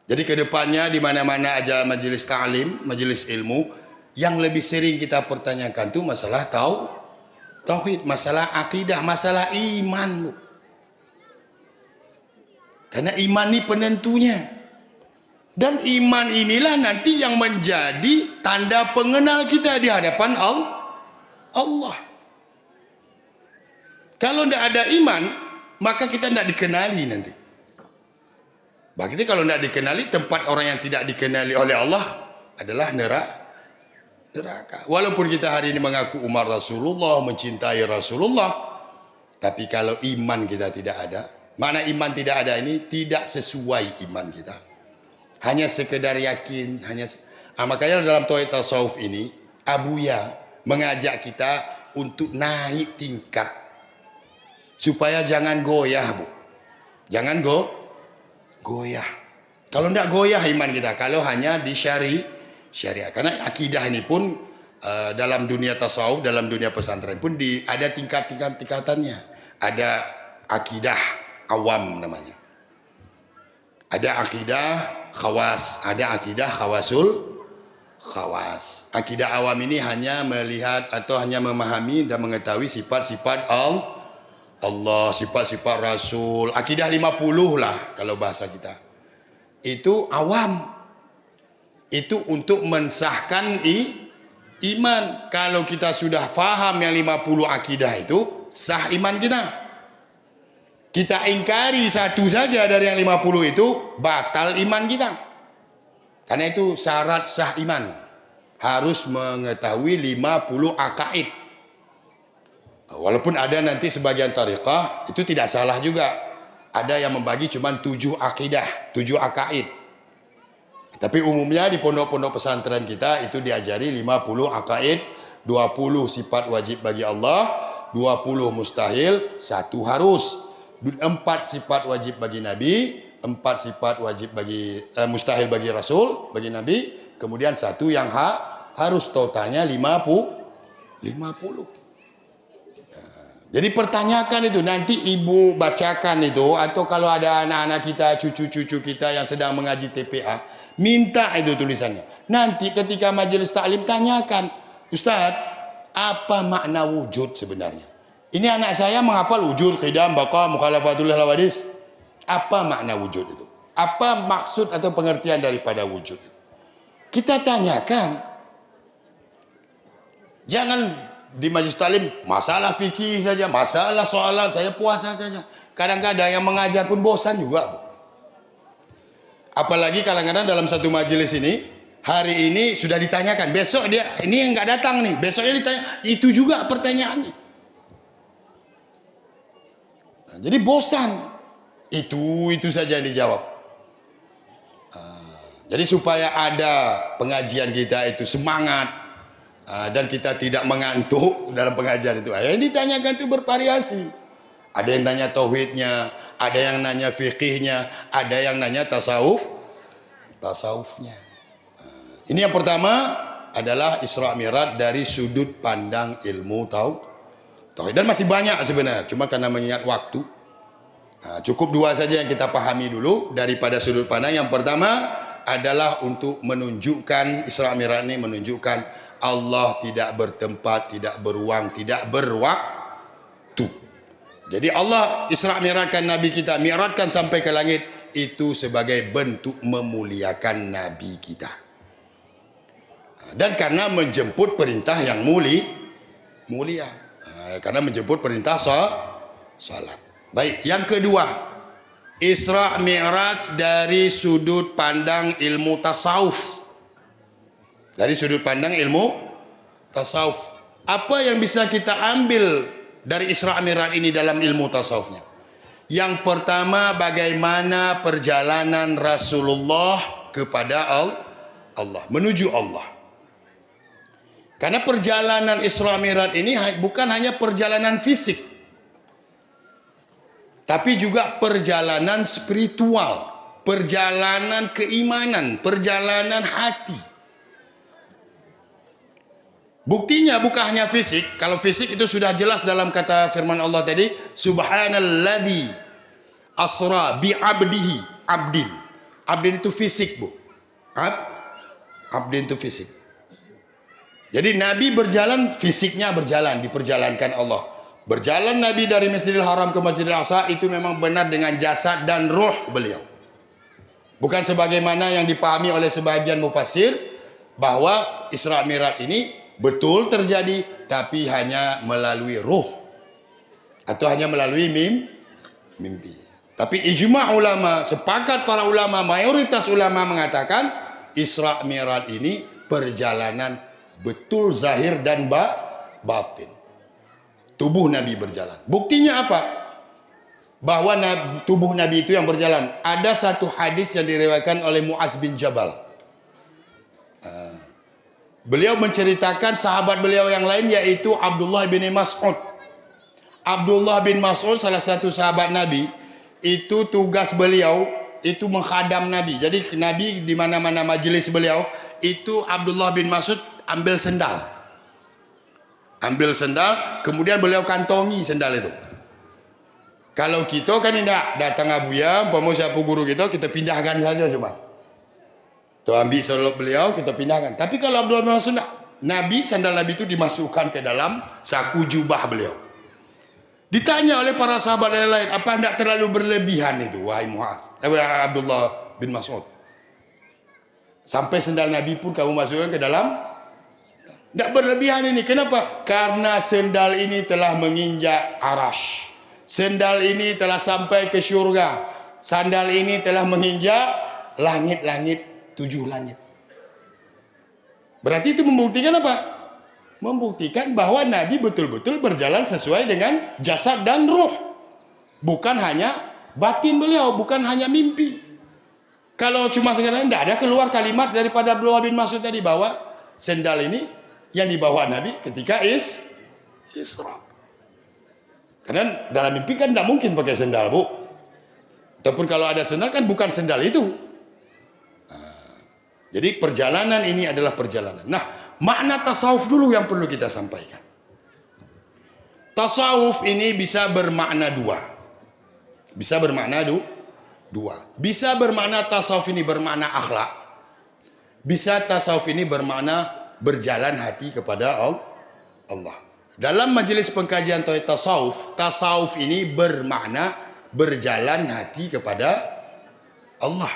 Jadi kedepannya di mana-mana aja majelis ta'lim, majelis ilmu, yang lebih sering kita pertanyakan itu masalah tauhid, masalah akidah, masalah iman. Karena iman ini penentunya. Dan iman inilah nanti yang menjadi tanda pengenal kita di hadapan Allah. Kalau tidak ada iman, maka kita tidak dikenali nanti. Begitu kalau tidak dikenali, tempat orang yang tidak dikenali oleh Allah adalah neraka. Walaupun kita hari ini mengaku umat Rasulullah, mencintai Rasulullah, tapi kalau iman kita tidak ada, makna iman tidak ada ini tidak sesuai iman kita. Hanya sekedar yakin, makanya dalam tauhid tasawuf ini Abuya mengajak kita untuk naik tingkat supaya jangan goyah, Bu. Jangan goyah. Kalau tidak goyah iman kita, kalau hanya di syariat. Karena akidah ini pun dalam dunia tasawuf, dalam dunia pesantren pun ada tingkatannya. Ada akidah awam namanya. Ada akidah khawas, ada akidah khawas. Akidah awam ini hanya melihat atau hanya memahami dan mengetahui sifat-sifat Allah, sifat-sifat Rasul. Akidah 50 lah kalau bahasa kita. Itu awam. Itu untuk mensahkan iman. Kalau kita sudah faham yang 50 akidah itu, sah iman kita. Kita ingkari satu saja dari yang 50 itu, batal iman kita. Karena itu syarat sah iman. Harus mengetahui 50 akaid. Walaupun ada nanti sebagian tariqah, itu tidak salah juga. Ada yang membagi cuma 7 akidah, 7 akaid. Tapi umumnya di pondok-pondok pesantren kita itu diajari 50 akaid, 20 sifat wajib bagi Allah, 20 mustahil, 1 harus. 4 sifat wajib bagi Nabi, 4 sifat wajib bagi mustahil bagi Rasul, bagi Nabi, kemudian 1 yang harus, totalnya 50. Jadi pertanyakan itu, nanti ibu bacakan itu, atau kalau ada anak-anak kita, cucu-cucu kita yang sedang mengaji TPA, minta itu tulisannya. Nanti ketika majelis taklim tanyakan, Ustaz, apa makna wujud sebenarnya? Ini anak saya menghafal wujud, qidam, baqa, mukhalafatul hawadis. Apa makna wujud itu? Apa maksud atau pengertian daripada wujud itu? Kita tanyakan. Jangan di majlis taklim masalah fikih saja, masalah soalan, saya puasa saja. Kadang-kadang yang mengajar pun bosan juga. Apalagi kadang-kadang dalam satu majelis ini, hari ini sudah ditanyakan, besok dia ini yang nggak datang nih, besoknya ditanya, itu juga pertanyaannya. Nah, jadi bosan, itu saja yang dijawab. Jadi supaya ada pengajian kita itu semangat dan kita tidak mengantuk dalam pengajian itu. Yang ditanyakan itu bervariasi. Ada yang tanya tauhidnya, ada yang nanya fikihnya, ada yang nanya tasawufnya. Ini yang pertama adalah Isra Mi'raj dari sudut pandang ilmu tauhid. Dan masih banyak sebenarnya, cuma karena mengingat waktu. Cukup dua saja yang kita pahami dulu daripada sudut pandang. Yang pertama adalah untuk menunjukkan, Isra Mi'raj ini menunjukkan Allah tidak bertempat, tidak beruang, tidak berwaktu. Jadi Allah Isra Mi'rajkan Nabi kita, mi'rajkan sampai ke langit, itu sebagai bentuk memuliakan Nabi kita. Dan karena menjemput perintah yang mulia. Karena menjemput perintah salat. Baik, yang kedua, Isra Mi'raj dari sudut pandang ilmu tasawuf. Dari sudut pandang ilmu tasawuf. Apa yang bisa kita ambil dari Isra Mi'raj ini dalam ilmu tasawufnya? Yang pertama, bagaimana perjalanan Rasulullah kepada Allah, menuju Allah. Karena perjalanan Isra Mi'raj ini bukan hanya perjalanan fisik, tapi juga perjalanan spiritual, perjalanan keimanan, perjalanan hati. Buktinya bukan hanya fisik. Kalau fisik itu sudah jelas dalam kata firman Allah tadi, Subhanalladzi asra bi abdihi. Abdin itu fisik, Bu. Abdin itu fisik. Jadi Nabi berjalan, fisiknya berjalan, diperjalankan Allah. Berjalan Nabi dari Masjidil Haram ke Masjidil Aqsa itu memang benar dengan jasad dan roh beliau. Bukan sebagaimana yang dipahami oleh sebagian mufassir bahwa Isra Mi'raj ini betul terjadi tapi hanya melalui roh atau hanya melalui mimpi. Tapi ijma' ulama, sepakat para ulama, mayoritas ulama mengatakan Isra Mi'raj ini perjalanan betul zahir dan batin. Tubuh Nabi berjalan. Buktinya apa? Bahwa tubuh Nabi itu yang berjalan. Ada satu hadis yang diriwayatkan oleh Mu'az bin Jabal. Beliau menceritakan sahabat beliau yang lain, yaitu Abdullah bin Mas'ud. Abdullah bin Mas'ud, salah satu sahabat Nabi, itu tugas beliau itu menghadam Nabi. Jadi Nabi di mana-mana majelis beliau, itu Abdullah bin Mas'ud ambil sendal. Kemudian beliau kantongi sendal itu. Kalau kita kan tidak datang abuya, umpama siapa guru kita pindahkan saja cuma. Tuh ambil sendal beliau, kita pindahkan. Tapi kalau Abdullah bin Mas'ud, sandal Nabi itu dimasukkan ke dalam saku jubah beliau. Ditanya oleh para sahabat yang lain, apa tidak terlalu berlebihan itu, wahai Abdullah bin Mas'ud? Sampai sendal Nabi pun kamu masukkan ke dalam. Tidak berlebihan ini. Kenapa? Karena sendal ini telah menginjak arash. Sendal ini telah sampai ke syurga. Sandal ini telah menginjak langit-langit, 7 langit. Berarti itu membuktikan apa? Membuktikan bahwa Nabi betul-betul berjalan sesuai dengan jasad dan ruh. Bukan hanya batin beliau, bukan hanya mimpi. Kalau cuma sekarang tidak ada keluar kalimat daripada Abdullah bin Mas'ud tadi bahwa sendal ini yang dibawa Nabi ketika Isra. Karena dalam mimpi kan tidak mungkin pakai sendal, Bu. Ataupun kalau ada sendal kan bukan sendal itu. Jadi perjalanan ini adalah perjalanan. Nah, makna tasawuf dulu yang perlu kita sampaikan. Tasawuf ini bisa bermakna dua. Bisa bermakna dua. Bisa bermakna tasawuf ini bermakna akhlak. Bisa tasawuf ini bermakna berjalan hati kepada Allah. Dalam majelis pengkajian tauhid tasawuf ini bermakna berjalan hati kepada Allah.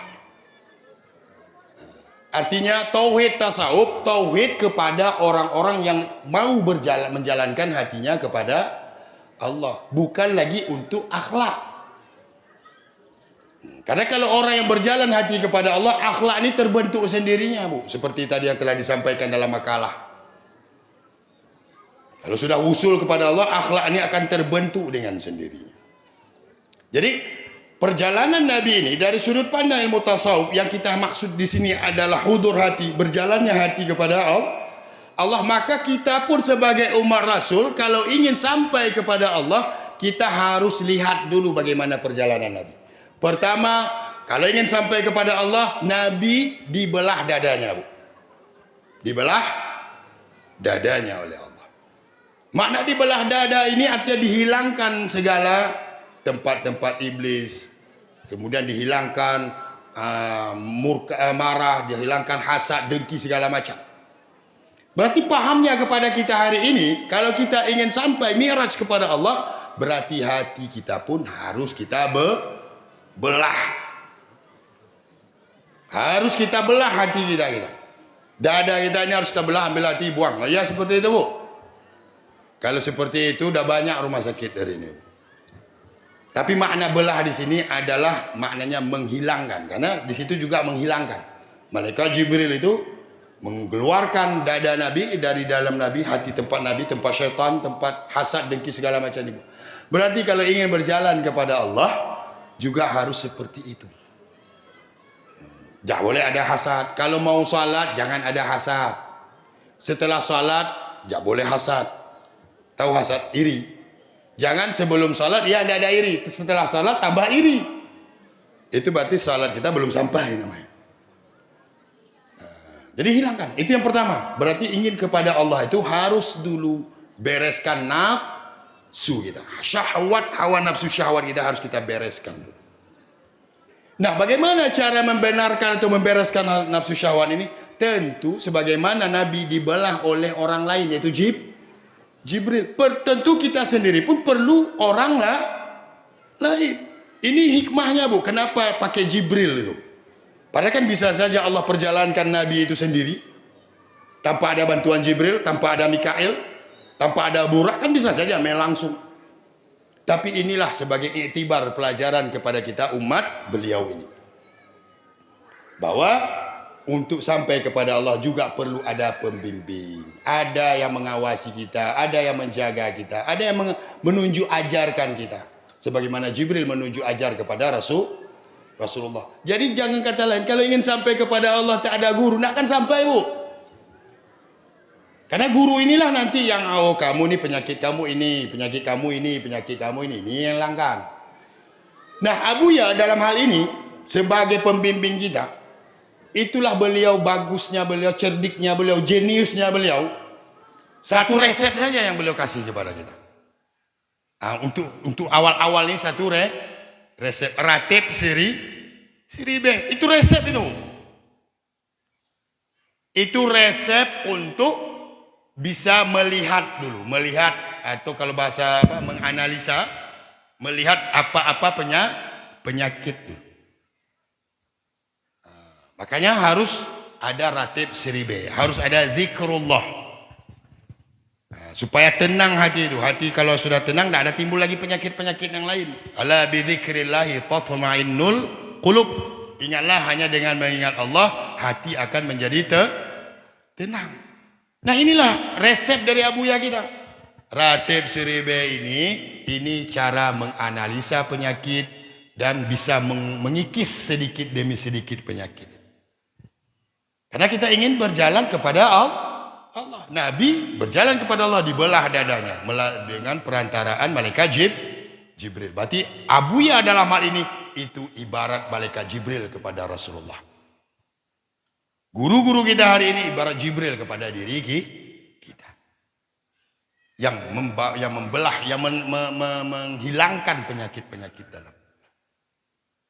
Artinya tauhid tasawuf, tauhid kepada orang-orang yang mau menjalankan hatinya kepada Allah, bukan lagi untuk akhlak. Karena kalau orang yang berjalan hati kepada Allah, akhlak ini terbentuk sendirinya, Bu. Seperti tadi yang telah disampaikan dalam makalah. Kalau sudah usul kepada Allah, akhlak ini akan terbentuk dengan sendirinya. Jadi perjalanan Nabi ini dari sudut pandang ilmu tasawuf, yang kita maksud di sini adalah hudur hati, berjalannya hati kepada Allah. Maka kita pun sebagai umat Rasul, kalau ingin sampai kepada Allah, kita harus lihat dulu bagaimana perjalanan Nabi. Pertama, kalau ingin sampai kepada Allah, Nabi dibelah dadanya, Bu. Dibelah dadanya oleh Allah. Makna dibelah dada ini artinya dihilangkan segala tempat-tempat iblis, kemudian dihilangkan marah, dihilangkan hasad, dengki, segala macam. Berarti pahamnya kepada kita hari ini, kalau kita ingin sampai mi'raj kepada Allah, berarti hati kita pun harus kita belah. Harus kita belah hati kita. Dada kita ini harus kita belah, ambil hati, buang. Ya seperti itu, Bu. Kalau seperti itu, udah banyak rumah sakit dari ini. Tapi makna belah di sini adalah maknanya menghilangkan, karena di situ juga menghilangkan. Malaikat Jibril itu mengeluarkan dada Nabi dari dalam Nabi, hati tempat Nabi, tempat syaitan, tempat hasad, dengki, segala macam itu. Berarti kalau ingin berjalan kepada Allah juga harus seperti itu. Jangan boleh ada hasad. Kalau mau salat jangan ada hasad. Setelah salat jangan boleh hasad. Tahu hasad? Iri. Jangan sebelum salat ya ada iri, setelah salat tambah iri. Itu berarti salat kita belum sampai namanya. Jadi hilangkan. Itu yang pertama. Berarti ingin kepada Allah itu harus dulu bereskan nafsu kita. Syahwat, hawa nafsu syahwat kita harus kita bereskan dulu. Nah, bagaimana cara membenarkan atau membereskan nafsu syahwat ini? Tentu sebagaimana Nabi dibelah oleh orang lain, yaitu Jibril. Tentu kita sendiri pun perlu orang lain. Ini hikmahnya, Bu. Kenapa pakai Jibril itu? Padahal kan bisa saja Allah perjalankan Nabi itu sendiri, tanpa ada bantuan Jibril, tanpa ada Mikail, tanpa ada Burak, kan bisa saja main langsung. Tapi inilah sebagai iktibar pelajaran kepada kita umat beliau ini, bahwa untuk sampai kepada Allah juga perlu ada pembimbing, ada yang mengawasi kita, ada yang menjaga kita, ada yang menunjuk ajarkan kita, sebagaimana Jibril menunjuk ajar kepada Rasulullah. Jadi jangan kata lain, kalau ingin sampai kepada Allah tak ada guru, nak akan sampai, Bu. Karena guru inilah nanti yang, oh kamu ini penyakit kamu ini, penyakit kamu ini, penyakit kamu ini yang langgan. Nah, Abuya dalam hal ini sebagai pembimbing kita, itulah beliau bagusnya, beliau cerdiknya, beliau jeniusnya beliau. Satu resep saja yang beliau kasih kepada kita. Nah, untuk awal-awal ini satu resep ratib siri B. Itu resep itu. Itu resep untuk bisa melihat dulu, melihat atau kalau bahasa menganalisa, melihat apa-apa penyakit dulu. Makanya harus ada ratib siri B, harus ada zikrullah. Supaya tenang hati itu. Hati kalau sudah tenang tidak ada timbul lagi penyakit-penyakit yang lain. Ala bi dzikrillahi tatma'innul qulub. Ingatlah hanya dengan mengingat Allah hati akan menjadi tenang. Nah, inilah resep dari Abuya kita. Ratib siri B ini cara menganalisa penyakit dan bisa mengikis sedikit demi sedikit penyakit. Karena kita ingin berjalan kepada Allah. Nabi berjalan kepada Allah, dibelah dadanya dengan perantaraan malaikat Jibril. Berarti Abuya dalam hal ini itu ibarat malaikat Jibril kepada Rasulullah. Guru-guru kita hari ini ibarat Jibril kepada diri kita. Yang membelah, yang menghilangkan penyakit-penyakit dalam.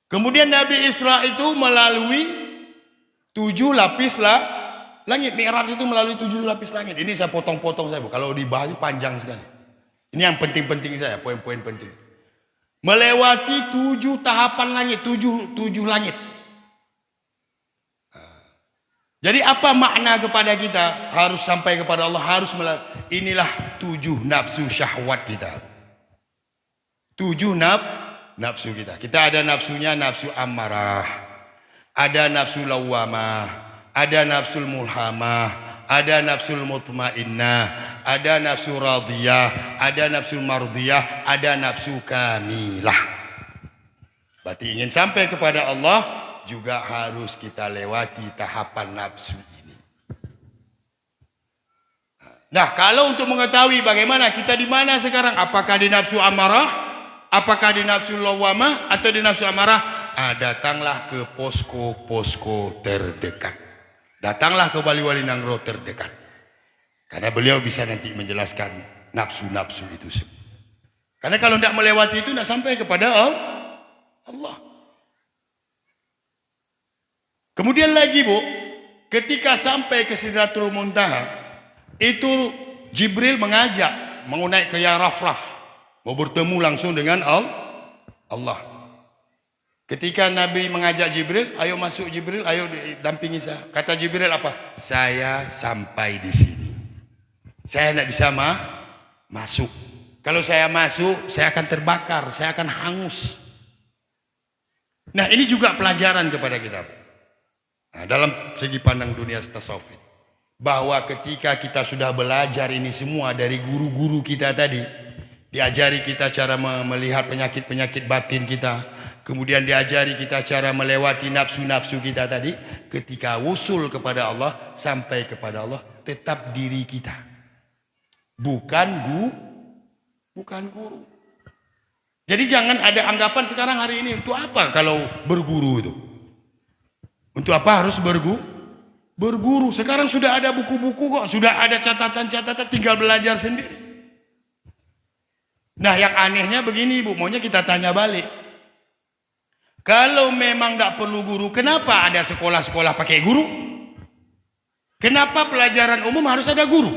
Kemudian Nabi Isra itu melalui 7 lapis langit. Mi'raj itu melalui 7 lapis langit. Ini saya potong-potong saya, Bu. Kalau dibahas panjang sekali. Ini yang penting-penting saya, poin-poin penting. Melewati 7 tahapan langit, 7 langit. Jadi apa makna kepada kita? Harus sampai kepada Allah, inilah 7 nafsu syahwat kita. 7 nafsu kita. Kita ada nafsunya nafsu amarah, ada nafsu lawamah, ada nafsul mulhamah, ada nafsul mutmainnah, ada nafsu radiyah, ada nafsul mardiyah, ada nafsu kamilah. Berarti ingin sampai kepada Allah juga harus kita lewati tahapan nafsu ini. Nah, kalau untuk mengetahui bagaimana kita di mana sekarang, apakah di nafsu amarah, apakah di nafsu lawamah atau di nafsu amarah, datanglah ke posko-posko terdekat. Datanglah ke wali-wali Nangro terdekat. Karena beliau bisa nanti menjelaskan nafsu-nafsu itu semua. Karena kalau tidak melewati itu tidak sampai kepada Allah. Kemudian lagi Bu, ketika sampai ke Sidratul Muntaha, itu Jibril mengajak mau naik ke yang Raf-Raf, mau bertemu langsung dengan Allah. Ketika Nabi mengajak Jibril, ayo masuk Jibril, ayo dampingi saya. Kata Jibril apa? Saya sampai di sini. Saya tidak bisa masuk. Kalau saya masuk, saya akan terbakar, saya akan hangus. Nah, ini juga pelajaran kepada kita. Nah, dalam segi pandang dunia tasawuf ini, bahwa ketika kita sudah belajar ini semua dari guru-guru kita tadi, diajari kita cara melihat penyakit-penyakit batin kita, kemudian diajari kita cara melewati nafsu-nafsu kita tadi, ketika usul kepada Allah, sampai kepada Allah, tetap diri kita, bukan guru. Jadi jangan ada anggapan sekarang hari ini, untuk apa kalau berguru itu? Untuk apa harus berguru? Sekarang sudah ada buku-buku kok, sudah ada catatan-catatan, tinggal belajar sendiri. Nah, yang anehnya begini Bu, maunya kita tanya balik. Kalau memang tidak perlu guru, kenapa ada sekolah-sekolah pakai guru? Kenapa pelajaran umum harus ada guru?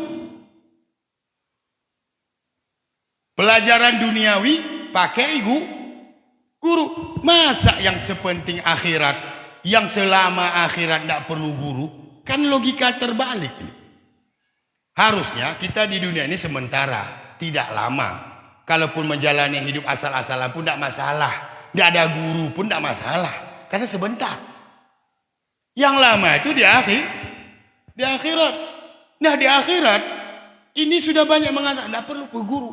Pelajaran duniawi pakai guru. Masa yang sepenting akhirat, yang selama akhirat tidak perlu guru? Kan logika terbalik ini. Harusnya kita di dunia ini sementara, tidak lama. Kalaupun menjalani hidup asal-asalan pun tidak masalah. Tidak ada guru pun tidak masalah, karena sebentar. Yang lama itu di akhirat. Nah, di akhirat ini sudah banyak mengatakan tidak perlu berguru.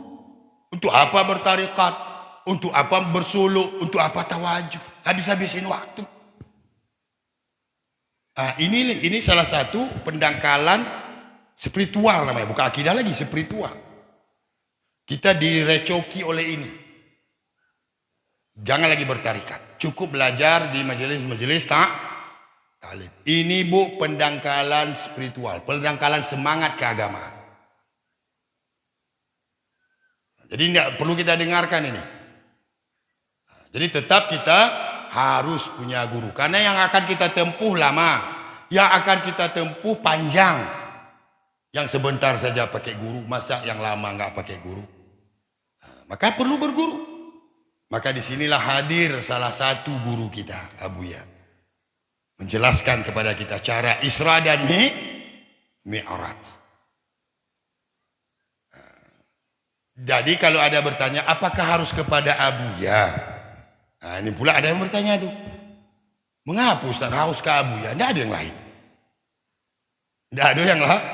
Untuk apa bertarikat? Untuk apa bersuluk? Untuk apa tawajuh? Habis-habisin waktu. Nah, ini salah satu pendangkalan spiritual namanya, bukan akidah lagi, spiritual. Kita direcoki oleh ini. Jangan lagi bertarikat, cukup belajar di majelis-majelis taklim. Ini Bu, pendangkalan spiritual, pendangkalan semangat keagamaan. Jadi tidak perlu kita dengarkan ini. Jadi tetap kita harus punya guru, karena yang akan kita tempuh lama, yang akan kita tempuh panjang. Yang sebentar saja pakai guru, masa yang lama nggak pakai guru? Maka perlu berguru. Maka disinilah hadir salah satu guru kita, Abuya, menjelaskan kepada kita cara Isra dan Mi'raj. Jadi kalau ada bertanya, apakah harus kepada Abuya? Nah, ini pula ada yang bertanya tuh, mengapa Ustaz harus ke Abuya? Tidak ada yang lain. Tidak ada yang lain.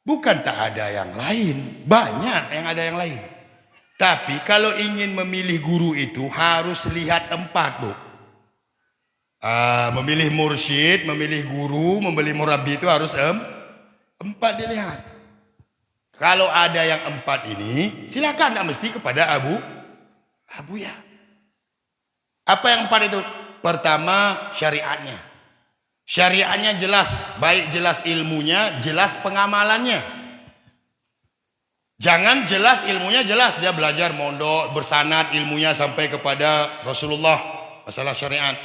Bukan tak ada yang lain, banyak yang ada yang lain. Tapi kalau ingin memilih guru itu harus lihat 4 Bu. Memilih mursyid, memilih guru, memilih murabbi itu harus 4 dilihat. Kalau ada yang 4 ini, silakan, tidak mesti kepada Abuya. Apa yang 4 itu? Pertama, syariatnya. Syariatnya jelas, baik jelas ilmunya, jelas pengamalannya. Jangan jelas ilmunya, jelas dia belajar mondok, bersanad ilmunya sampai kepada Rasulullah masalah syariat,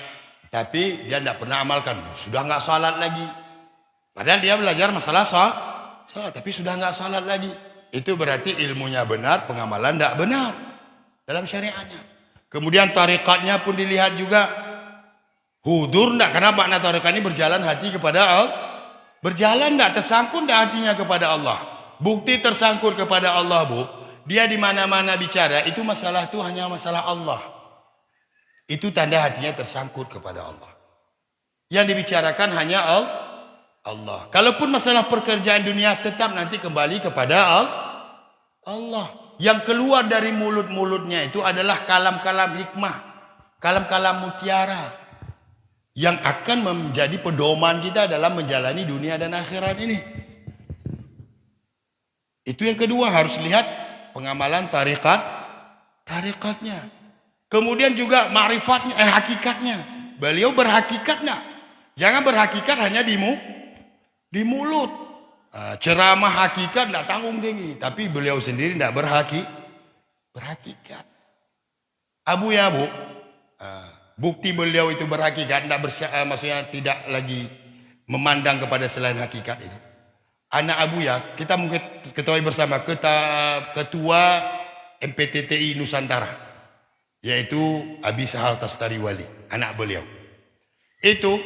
tapi dia tidak pernah amalkan, sudah nggak salat lagi. Padahal dia belajar masalah salat, tapi sudah nggak salat lagi. Itu berarti ilmunya benar, pengamalan tidak benar dalam syariatnya. Kemudian tarikatnya pun dilihat juga. Hudur enggak, karena makna tarekat ini berjalan hati kepada Berjalan tidak tersangkut tidak hatinya kepada Allah. Bukti tersangkut kepada Allah, Bu. Dia di mana-mana bicara, itu masalah itu hanya masalah Allah. Itu tanda hatinya tersangkut kepada Allah. Yang dibicarakan hanya Allah. Kalaupun masalah pekerjaan dunia, tetap nanti kembali kepada Allah. Yang keluar dari mulut-mulutnya itu adalah kalam-kalam hikmah, kalam-kalam mutiara, yang akan menjadi pedoman kita dalam menjalani dunia dan akhirat ini. Itu yang kedua, harus lihat pengamalan tarikatnya. Kemudian juga ma'rifatnya, hakikatnya. Beliau berhakikat enggak? Jangan berhakikat hanya di mulut. Ceramah hakikat enggak tanggung tinggi, tapi beliau sendiri enggak berhakikat. Abu ya, Bu. Bukti beliau itu berhakikat, maksudnya tidak lagi memandang kepada selain hakikat itu. Anak Abu ya, kita mungkin ketahui bersama ketua MPTTI Nusantara, yaitu Abi Sahal Tastari Wali, anak beliau. Itu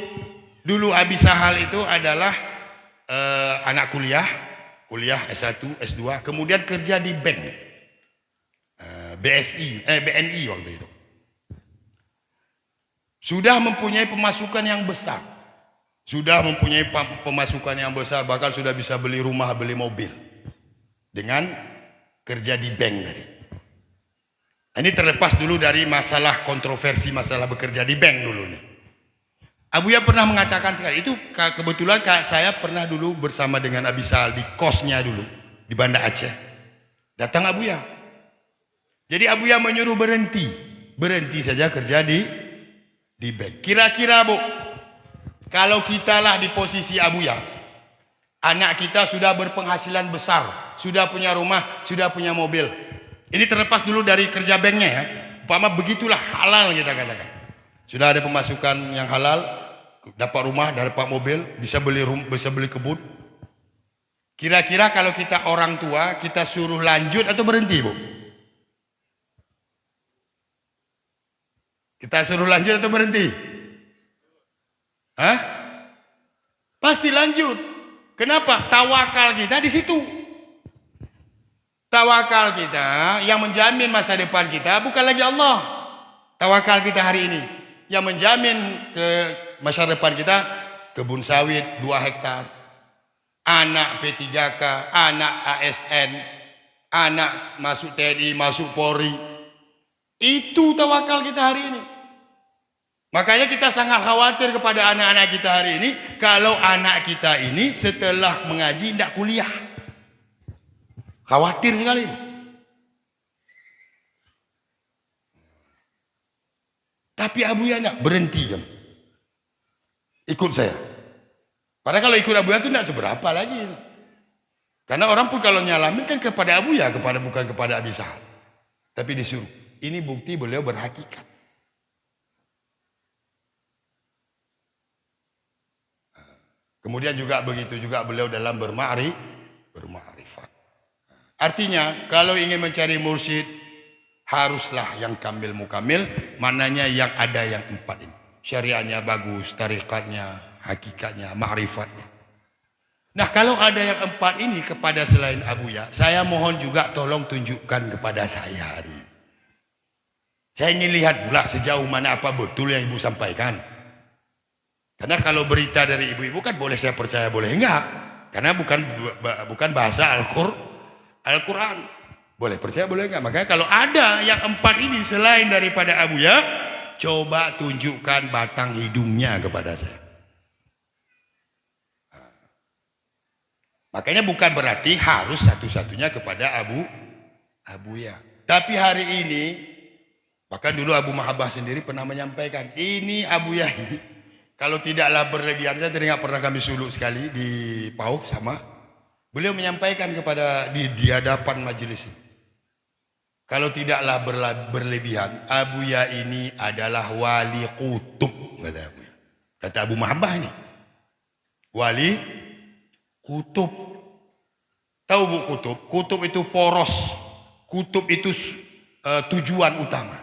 dulu Abi Sahal itu adalah anak kuliah S1, S2, kemudian kerja di bank BNI waktu itu. Sudah mempunyai pemasukan yang besar. Bahkan sudah bisa beli rumah, beli mobil. Dengan kerja di bank tadi. Ini terlepas dulu dari masalah kontroversi, masalah bekerja di bank dulu nih. Abuya pernah mengatakan sekali, itu kebetulan saya pernah dulu bersama dengan Abi Sahal di kosnya dulu, di Banda Aceh. Datang Abuya. Jadi Abuya menyuruh berhenti saja kerja di bank. Kira-kira, Bu, kalau kita lah di posisi Abuya, anak kita sudah berpenghasilan besar, sudah punya rumah, sudah punya mobil. Ini terlepas dulu dari kerja banknya ya. Umpama begitulah halal kita katakan. Sudah ada pemasukan yang halal, dapat rumah, dapat mobil, bisa beli kebun. Kira-kira kalau kita orang tua, kita suruh lanjut atau berhenti, Bu? Kita suruh lanjut atau berhenti? Hah? Pasti lanjut. Kenapa? Tawakal kita di situ. Tawakal kita yang menjamin masa depan kita bukan lagi Allah. Tawakal kita hari ini yang menjamin ke masa depan kita kebun sawit 2 hektar, anak P3K, anak ASN, anak masuk TNI, masuk Polri. Itu tawakal kita hari ini. Makanya kita sangat khawatir kepada anak-anak kita hari ini, kalau anak kita ini setelah mengaji tidak kuliah. Khawatir sekali. Tapi Abuya tidak berhenti kan. Ikut saya. Padahal kalau ikut Abuya itu tidak seberapa lagi itu. Karena orang pun kalau nyalamin kan kepada Abuya, bukan kepada Abi Sahal. Tapi disuruh. Ini bukti beliau berhakikat. Kemudian juga begitu juga beliau dalam berma'rifat. Artinya kalau ingin mencari mursyid, haruslah yang kamil mukamil, mananya yang ada yang 4 ini. Syariatnya bagus, tarikatnya, hakikatnya, ma'rifatnya. Nah kalau ada yang 4 ini kepada selain Abuya, saya mohon juga tolong tunjukkan kepada saya hari ini. Saya ingin lihat pula sejauh mana apa betul yang ibu sampaikan. Karena kalau berita dari ibu-ibu kan boleh saya percaya, boleh enggak. Karena bukan bahasa Al-Quran. Boleh percaya, boleh enggak. Makanya kalau ada yang 4 ini selain daripada Abuya, coba tunjukkan batang hidungnya kepada saya. Makanya bukan berarti harus satu-satunya kepada Abuya. Tapi hari ini, bahkan dulu Abu Mahabbah sendiri pernah menyampaikan, ini Abuya ini, kalau tidaklah berlebihan, saya teringat pernah kami suluk sekali di Pauh sama. Beliau menyampaikan kepada di hadapan majelis ini. Kalau tidaklah berlebihan, Abuya ini adalah wali kutub, kata Abuya. Kata Abu Mahabbah ini. Wali kutub. Tahu Bu kutub? Kutub itu poros. Kutub itu tujuan utama.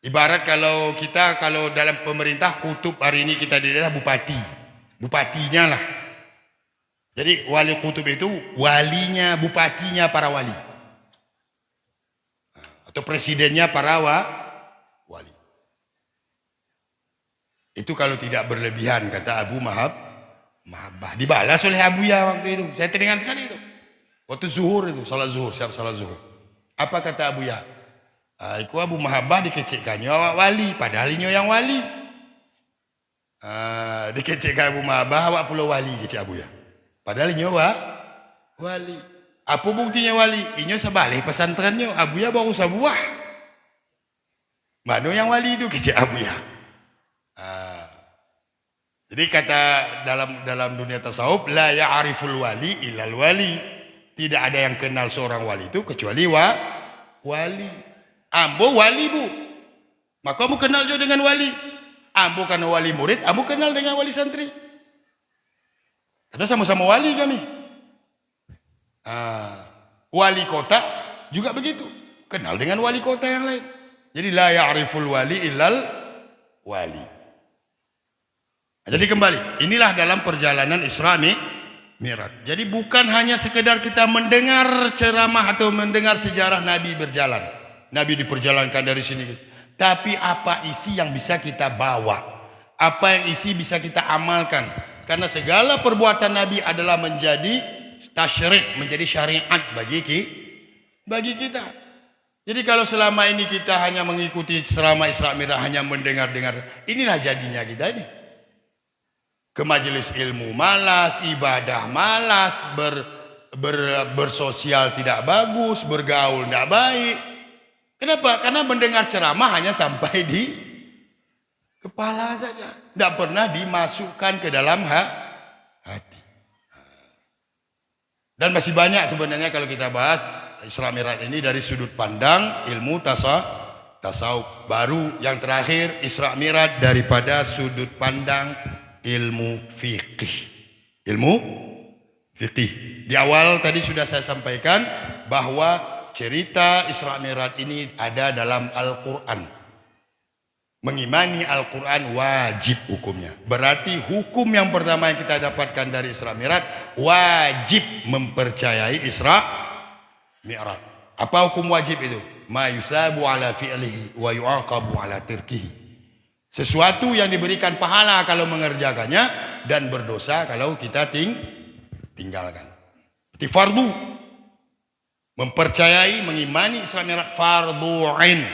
Ibarat kalau dalam pemerintah kutub hari ini kita di daerah bupati. Bupatinya lah. Jadi wali kutub itu walinya, bupatinya para wali. Atau presidennya para wali. Itu kalau tidak berlebihan, kata Abu Mahabbah. Dibalas oleh Abuya waktu itu. Saya teringat sekali itu. Waktu zuhur itu, salat zuhur, siap salat zuhur. Apa kata Abuya? Iku Abu Mahabbah dikecekkannya awak wali, padahal inyo yang wali. Dikecekkan Abu Mahabbah awak pula wali, kecek Abuya. Padahal inyo wali. Apa buktinya wali? Inyo sebalik pesantrennya, Abuya baru sebuah. Mana yang wali itu, kecek Abuya. Jadi kata dalam dunia tasawuf, la ya'riful wali illal wali. Tidak ada yang kenal seorang wali itu kecuali wali. Ambo wali bu, maka kamu kenal juga dengan wali. Ambo karena wali murid, ambo kenal dengan wali santri. Karena sama-sama wali kami. Wali kota juga begitu, kenal dengan wali kota yang lain. Jadi la ya'riful wali illal wali. Jadi kembali, inilah dalam perjalanan Isra Mi'raj. Jadi bukan hanya sekedar kita mendengar ceramah atau mendengar sejarah Nabi berjalan. Nabi diperjalankan dari sini. Tapi apa isi yang bisa kita bawa? Apa yang isi bisa kita amalkan? Karena segala perbuatan Nabi adalah menjadi tasyri', menjadi syariat bagi kita. Jadi kalau selama ini kita hanya mengikuti selama Isra Mi'raj, hanya mendengar-dengar, inilah jadinya kita ini. Ke majelis ilmu malas, ibadah malas, bersosial tidak bagus, bergaul tidak baik. Kenapa? Karena mendengar ceramah hanya sampai di kepala saja, tidak pernah dimasukkan ke dalam hati. Dan masih banyak sebenarnya kalau kita bahas Isra Mi'raj ini dari sudut pandang ilmu tasawuf. Baru yang terakhir Isra Mi'raj daripada sudut pandang ilmu fikih. Ilmu fikih. Di awal tadi sudah saya sampaikan bahwa cerita Isra Mi'raj ini ada dalam Al-Quran. Mengimani Al-Quran wajib hukumnya. Berarti hukum yang pertama yang kita dapatkan dari Isra Mi'raj, wajib mempercayai Isra Mi'raj. Apa hukum wajib itu? Ma yusabu ala fi'lihi wa yu'aqabu ala tirkihi. Sesuatu yang diberikan pahala kalau mengerjakannya dan berdosa kalau kita tinggalkan. Seperti fardu. Mempercayai, mengimani Isra Mi'raj fardu ain.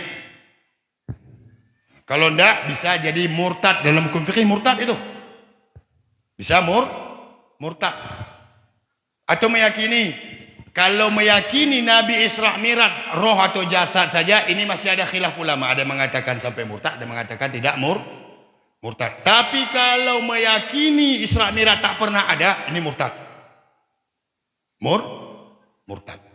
Kalau enggak bisa jadi murtad. Dalam hukum fikih murtad itu. Bisa murtad. Atau meyakini, kalau meyakini Nabi Isra Mi'raj roh atau jasad saja, ini masih ada khilaf ulama. Ada yang mengatakan sampai murtad, ada yang mengatakan tidak murtad. Tapi kalau meyakini Isra Mi'raj tak pernah ada, ini murtad. Murtad.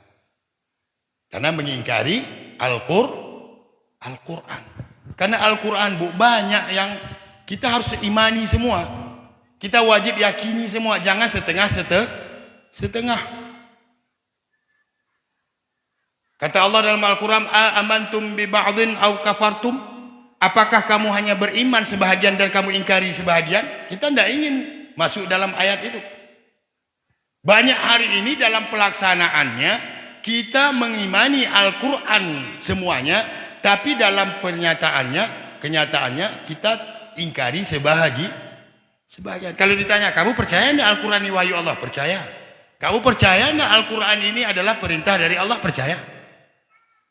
Karena mengingkari Al-Quran. Karena Al-Quran banyak yang kita harus imani semua. Kita wajib yakini semua. Jangan setengah. Kata Allah dalam Al-Quran, amantum bi ba'din aw kafartum? Apakah kamu hanya beriman sebahagian dan kamu ingkari sebahagian? Kita tidak ingin masuk dalam ayat itu. Banyak hari ini dalam pelaksanaannya kita mengimani Al-Quran semuanya, tapi dalam kenyataannya kita ingkari sebahagian. Kalau ditanya, kamu percaya enggak Al-Quran ini wahyu Allah? Percaya. Kamu percaya enggak Al-Quran ini adalah perintah dari Allah? Percaya.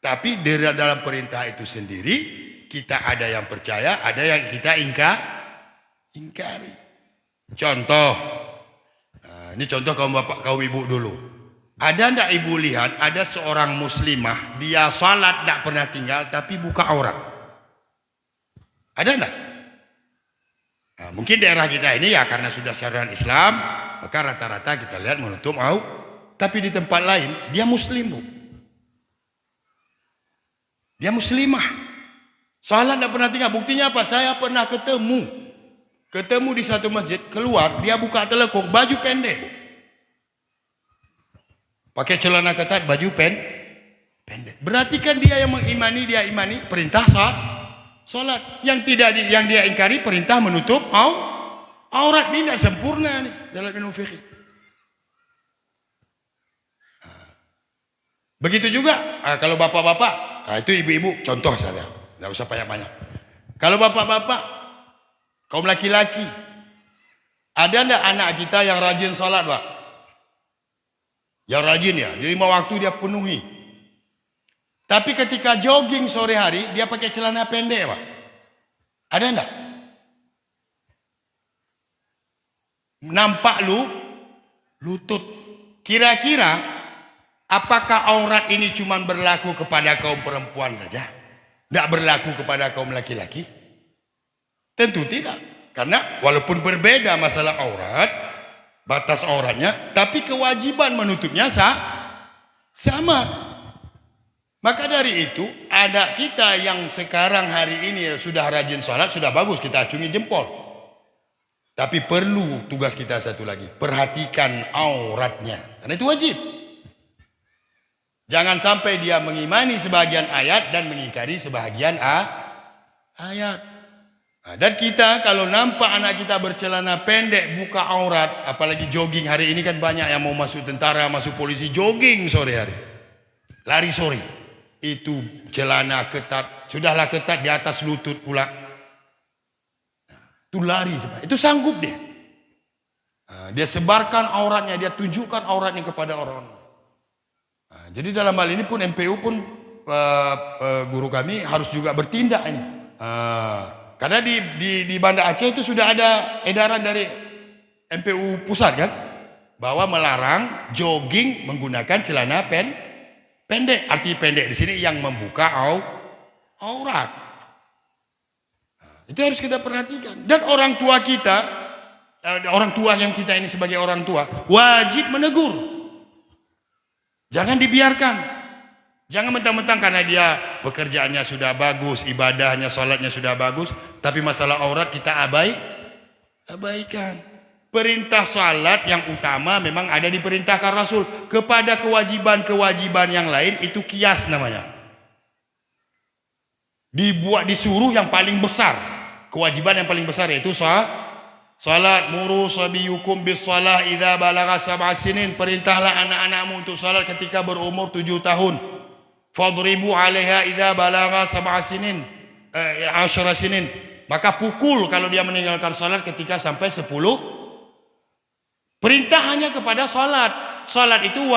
Tapi dalam perintah itu sendiri, kita ada yang percaya, ada yang kita ingkari. Contoh, ini contoh kaum bapak, kaum ibu dulu. Ada ndak ibu lihat ada seorang muslimah, dia salat tidak pernah tinggal tapi buka aurat? Ada ndak? Mungkin daerah kita ini ya karena sudah syariat Islam, maka rata-rata kita lihat menutup aurat. Tapi di tempat lain dia muslim, Bu. Dia muslimah. Salat tidak pernah tinggal. Buktinya apa? Saya pernah ketemu di satu masjid, keluar dia buka telekung, baju pendek, Bu. Pakai celana ketat, baju pendek. Berarti kan dia yang mengimani, dia imani perintah Salat. Yang dia ingkari perintah menutup aurat. Ini tidak sempurna nih dalam ilmu fikih. Begitu juga kalau bapak-bapak, itu ibu-ibu contoh saja, tidak usah banyak-banyak. Kalau bapak-bapak, kaum laki-laki, ada tidak anak kita yang rajin salat, Pak? Yang rajin ya, di 5 waktu dia penuhi. Tapi ketika jogging sore hari, dia pakai celana pendek, Pak. Ada enggak? Nampak lutut. Kira-kira apakah aurat ini cuma berlaku kepada kaum perempuan saja? Tidak berlaku kepada kaum laki-laki? Tentu tidak. Karena walaupun berbeda masalah aurat, batas auratnya, tapi kewajiban menutupnya sama. Maka dari itu, ada kita yang sekarang hari ini sudah rajin sholat, sudah bagus, kita acungi jempol. Tapi perlu tugas kita satu lagi, perhatikan auratnya, karena itu wajib. Jangan sampai dia mengimani sebagian ayat dan mengingkari sebagian ayat. Dan kita kalau nampak anak kita bercelana pendek, buka aurat, apalagi jogging, hari ini kan banyak yang mau masuk tentara, masuk polisi, jogging sore hari, lari sore. Itu celana ketat, sudahlah ketat di atas lutut pula. Itu lari, itu sanggup dia. Dia sebarkan auratnya, dia tunjukkan auratnya kepada orang. Jadi dalam hal ini pun MPU pun guru kami harus juga bertindak ini. Karena di Banda Aceh itu sudah ada edaran dari MPU pusat kan, bahwa melarang jogging menggunakan celana pendek. Arti pendek di sini yang membuka aurat. Itu harus kita perhatikan. Dan orang tua kita, orang tua yang kita ini sebagai orang tua, wajib menegur. Jangan dibiarkan. Jangan mentang-mentang karena dia pekerjaannya sudah bagus, ibadahnya, sholatnya sudah bagus, tapi masalah aurat kita abaikan. Perintah salat yang utama memang ada diperintahkan Rasul. Kepada kewajiban-kewajiban yang lain itu kias namanya. Disuruh yang paling besar. Kewajiban yang paling besar yaitu salat. Muru sabiyukum bis salah idza balagha sab'a sinin. Perintahlah anak-anakmu untuk salat ketika berumur 7 tahun. Fadribu 'alaiha idza balagha sab'a sinin. 10 sinin. Maka pukul kalau dia meninggalkan salat ketika sampai 10. Perintah hanya kepada salat. Salat itu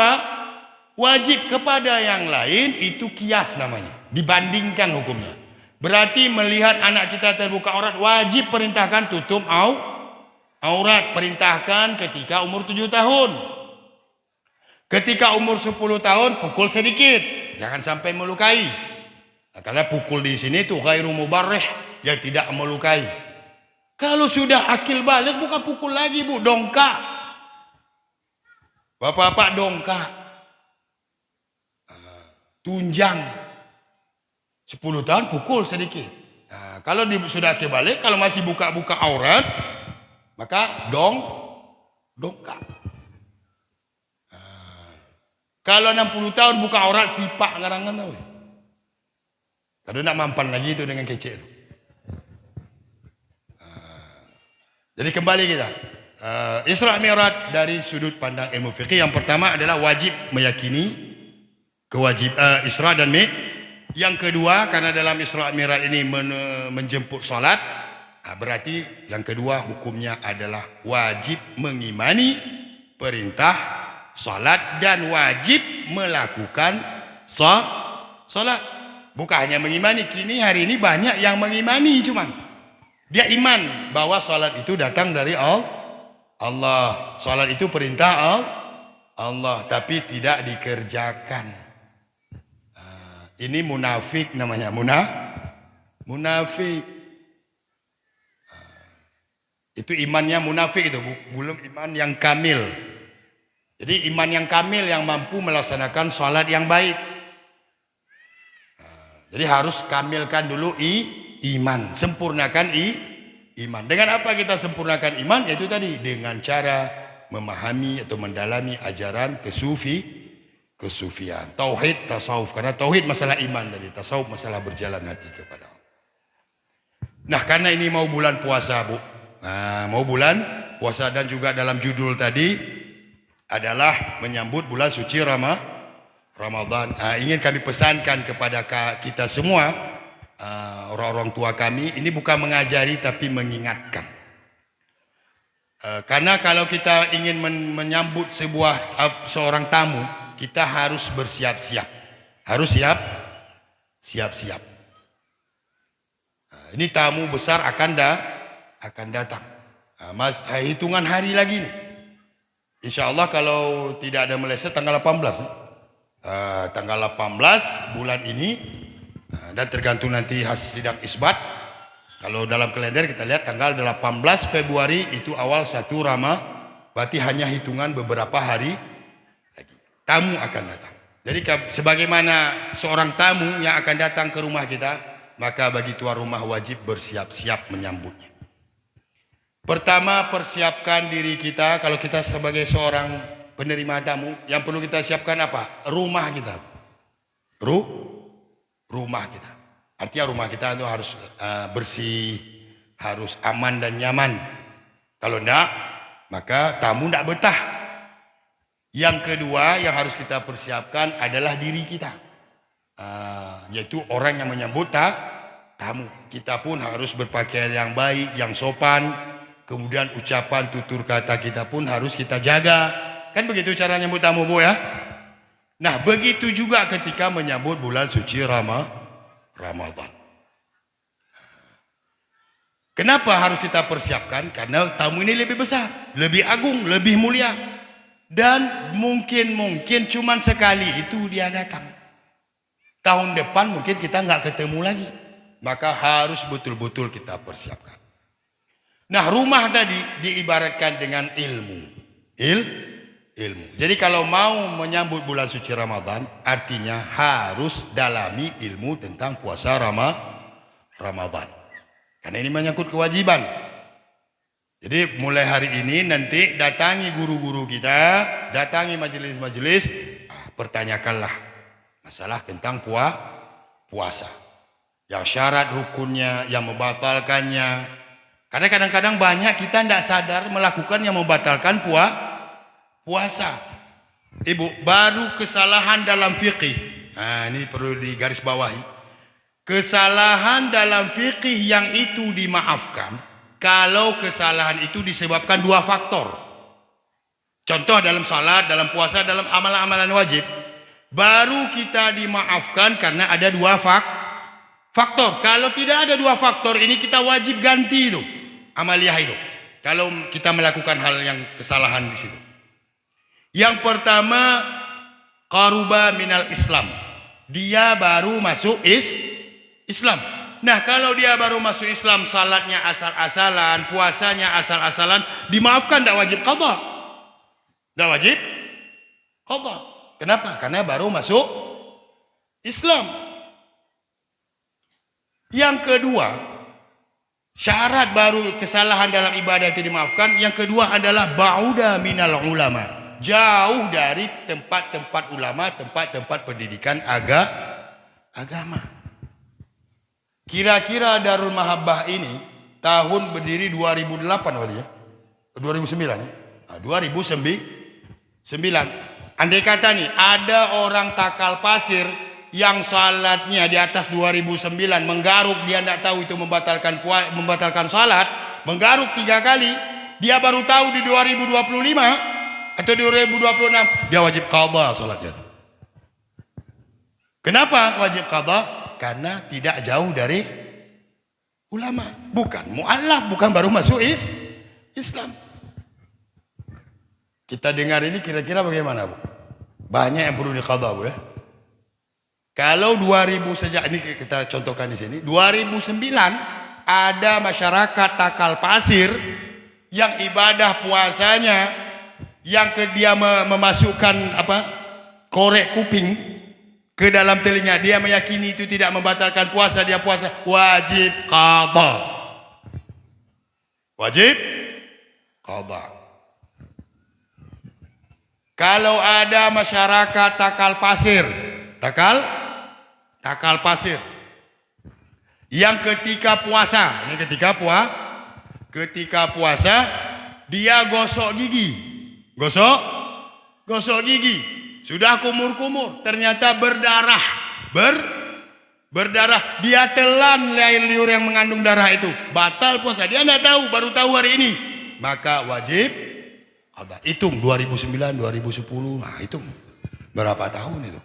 wajib, kepada yang lain itu kias namanya. Dibandingkan hukumnya. Berarti melihat anak kita terbuka aurat, wajib perintahkan tutup aurat. Perintahkan ketika umur 7 tahun. Ketika umur 10 tahun pukul sedikit. Jangan sampai melukai. Karena pukul di sini itu ghairu mubarrih, yang tidak melukai. Kalau sudah akil balik bukan pukul lagi, Bu, dongkak. Bapak-bapak dongkak, tunjang, 10 tahun pukul sedikit. Kalau sudah kebalik, kalau masih buka-buka aurat, maka dongkak. Kalau 60 tahun buka aurat, sipak ngarangan tahu. Kalau nak mampan lagi itu dengan kecil. Jadi kembali kita. Isra Mi'raj dari sudut pandang ilmu fikih, yang pertama adalah wajib meyakini Isra dan Mi'raj. Yang kedua, karena dalam Isra Mi'raj ini menjemput salat, berarti yang kedua hukumnya adalah wajib mengimani perintah salat dan wajib melakukan salat. Bukan hanya mengimani, kini hari ini banyak yang mengimani, cuman dia iman bahwa salat itu datang dari Allah. Salat itu perintah Allah, tapi tidak dikerjakan. Ini munafik namanya, munafik. Itu imannya munafik, itu belum iman yang kamil. Jadi iman yang kamil yang mampu melaksanakan salat yang baik. Jadi harus kamilkan dulu iman, sempurnakan iman. Dengan apa kita sempurnakan iman? Yaitu tadi, dengan cara memahami atau mendalami ajaran kesufian, tauhid, tasawuf. Karena tauhid masalah iman tadi, tasawuf masalah berjalan hati kepada Allah. Nah, karena ini mau bulan puasa, Bu. Nah, mau bulan puasa dan juga dalam judul tadi adalah menyambut bulan suci Ramadan. Ingin kami pesankan kepada kita semua, orang-orang tua kami, ini bukan mengajari tapi mengingatkan. Karena kalau kita ingin menyambut seorang tamu, kita harus bersiap-siap. Harus siap-siap. Ini tamu besar akan datang. Hitungan hari lagi nih. Insya Allah kalau tidak ada meleset tanggal 18. Tanggal 18 bulan ini, dan tergantung nanti hasil sidang isbat. Kalau dalam kalender kita lihat tanggal 18 Februari itu awal 1 berarti hanya hitungan beberapa hari lagi. Tamu akan datang. Jadi sebagaimana seorang tamu yang akan datang ke rumah kita, maka bagi tuan rumah wajib bersiap-siap menyambutnya. Pertama, persiapkan diri kita. Kalau kita sebagai seorang penerima tamu, yang perlu kita siapkan apa? Rumah kita. Rumah kita. Artinya rumah kita itu harus bersih, harus aman dan nyaman. Kalau enggak, maka tamu enggak betah. Yang kedua yang harus kita persiapkan adalah diri kita. Yaitu orang yang menyambut tamu. Kita pun harus berpakaian yang baik, yang sopan. Kemudian ucapan tutur kata kita pun harus kita jaga. Kan begitu cara menyambut tamu, Bu, ya? Nah, begitu juga ketika menyambut bulan suci Ramadan. Kenapa harus kita persiapkan? Karena tamu ini lebih besar, lebih agung, lebih mulia. Dan mungkin cuman sekali itu dia datang. Tahun depan mungkin kita nggak ketemu lagi. Maka harus betul-betul kita persiapkan. Nah, rumah tadi diibaratkan dengan ilmu. Ilmu. Jadi kalau mau menyambut bulan suci Ramadan, artinya harus dalami ilmu tentang puasa Ramadan. Karena ini menyangkut kewajiban. Jadi mulai hari ini nanti datangi guru-guru kita, datangi majelis-majelis, pertanyakanlah masalah tentang puasa. Yang syarat rukunnya, yang membatalkannya. Karena kadang-kadang banyak kita tidak sadar melakukan yang membatalkan puasa. Ibu, baru kesalahan dalam fikih. Nah, ini perlu digarisbawahi. Kesalahan dalam fikih yang itu dimaafkan kalau kesalahan itu disebabkan 2 faktor. Contoh dalam salat, dalam puasa, dalam amalan-amalan wajib, baru kita dimaafkan karena ada 2 faktor. Kalau tidak ada 2 faktor ini, kita wajib ganti itu amaliyah itu. Kalau kita melakukan hal yang kesalahan di situ. Yang pertama, qaruba minal Islam. Dia baru masuk Islam. Nah, kalau dia baru masuk Islam, salatnya asal-asalan, puasanya asal-asalan, dimaafkan, tidak wajib qadha. Tidak wajib qadha. Kenapa? Karena baru masuk Islam. Yang kedua, syarat baru kesalahan dalam ibadah itu dimaafkan. Yang kedua adalah ba'uda minal ulama. Jauh dari tempat-tempat ulama, tempat-tempat pendidikan agama. Kira-kira Darul Mahabbah ini tahun berdiri 2008 wali ya? 2009 ya? 2009. Andai kata nih ada orang takal pasir yang salatnya di atas 2009 menggaruk, dia tidak tahu itu membatalkan salat, menggaruk 3 kali, dia baru tahu di 2025 atau 2026 dia wajib qadha salatnya. Kenapa wajib qadha? Karena tidak jauh dari ulama, bukan mu'allaf, bukan baru masuk Islam. Kita dengar ini kira-kira bagaimana, Bu? Banyak yang perlu diqadha, Bu, ya. Kalau 2000 sejak ini kita contohkan di sini, 2009 ada masyarakat takal pasir yang ibadah puasanya yang dia memasukkan korek kuping ke dalam telinga, dia meyakini itu tidak membatalkan puasa, dia puasa, wajib qadha. Wajib qadha. Kalau ada masyarakat takal pasir Yang ketika puasa, ini ketika puasa dia gosok gigi. Gosok gigi. Sudah kumur-kumur, ternyata berdarah. Berdarah, dia telan air liur yang mengandung darah itu, batal puasa. Dia tidak tahu, baru tahu hari ini, maka wajib qada. Hitung 2009, 2010, nah hitung berapa tahun itu.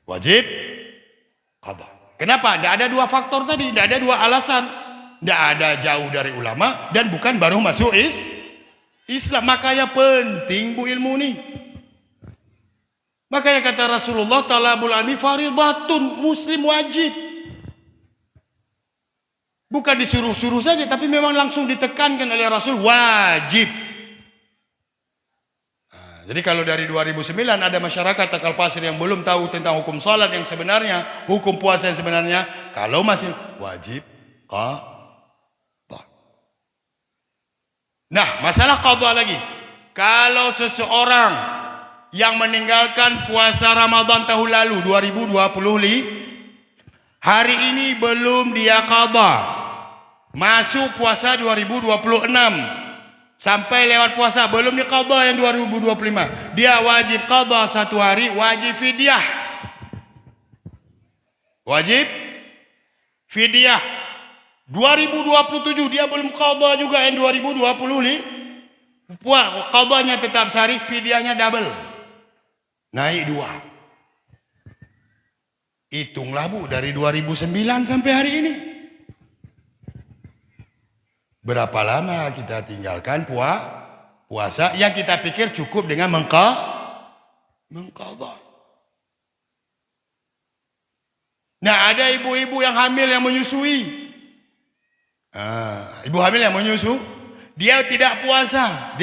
Wajib qada. Kenapa? Tidak ada dua faktor tadi, tidak ada dua alasan, tidak ada jauh dari ulama dan bukan baru masuk Islam. Makanya penting bu ilmu nih. Makanya kata Rasulullah, talabul ilmi faridatun, muslim wajib. Bukan disuruh-suruh saja, tapi memang langsung ditekankan oleh Rasul, wajib. Nah, jadi kalau dari 2009 ada masyarakat Takal Pasir yang belum tahu tentang hukum salat yang sebenarnya, hukum puasa yang sebenarnya, kalau masih wajib qada. Nah, masalah qada lagi. Kalau seseorang yang meninggalkan puasa Ramadan tahun lalu 2020 hari ini belum dia qada, masuk puasa 2026 sampai lewat puasa belum dia qada yang 2025, dia wajib qada satu hari, wajib fidyah. Wajib fidyah. 2027 dia belum qada juga yang 2020 qadanya tetap sehari, fidyahnya double, naik 2. Hitunglah bu, dari 2009 sampai hari ini berapa lama kita tinggalkan puasa yang kita pikir cukup dengan mengqadha. Nah, ada ibu-ibu yang hamil yang menyusui. Ibu hamil yang menyusu, dia tidak puasa.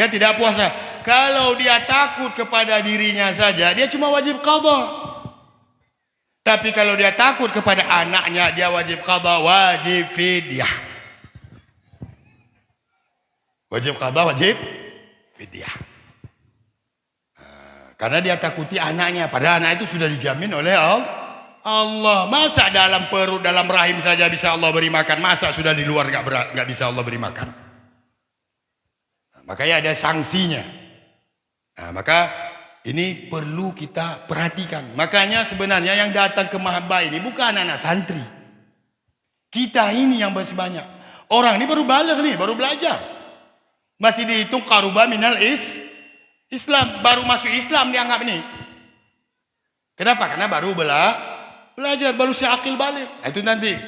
Kalau dia takut kepada dirinya saja, dia cuma wajib qadha. Tapi kalau dia takut kepada anaknya, dia wajib qadha, wajib fidyah. Wajib qadha, wajib fidyah. Karena dia takuti anaknya, padahal anak itu sudah dijamin oleh Allah. Masa dalam perut, dalam rahim saja bisa Allah beri makan, masa sudah di luar nggak bisa Allah beri makan? Makanya ada sanksinya. Nah, maka ini perlu kita perhatikan. Makanya sebenarnya yang datang ke Mahabbah ini bukan anak santri. Kita ini yang masih banyak. Orang ini baru balik nih, baru belajar. Masih dihitung qarubah minal Islam. Baru masuk Islam dianggap ini. Kenapa? Karena baru belajar, baru seakil balik. Nah, itu nanti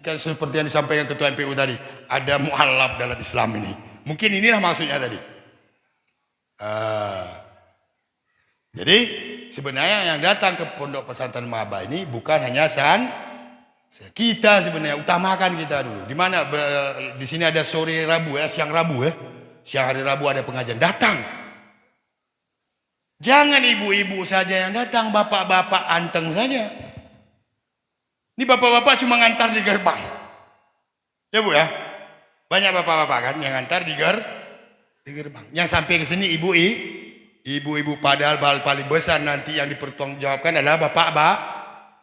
kan seperti yang disampaikan Ketua MPU tadi. Ada mu'allab dalam Islam ini. Mungkin inilah maksudnya tadi. Jadi sebenarnya yang datang ke Pondok Pesantren Mahabbah ini bukan hanya kita sebenarnya utamakan kita dulu. Di mana di sini ada sore Rabu ya, siang Rabu ya. Siang hari Rabu ada pengajian, datang. Jangan ibu-ibu saja yang datang, bapak-bapak anteng saja. Ini bapak-bapak cuma ngantar di gerbang. Ya Bu ya. Banyak bapak-bapak kan yang ngantar di gerbang. Yang sampai ke sini ibu-ibu, padahal paling besar nanti yang dipertanggungjawabkan adalah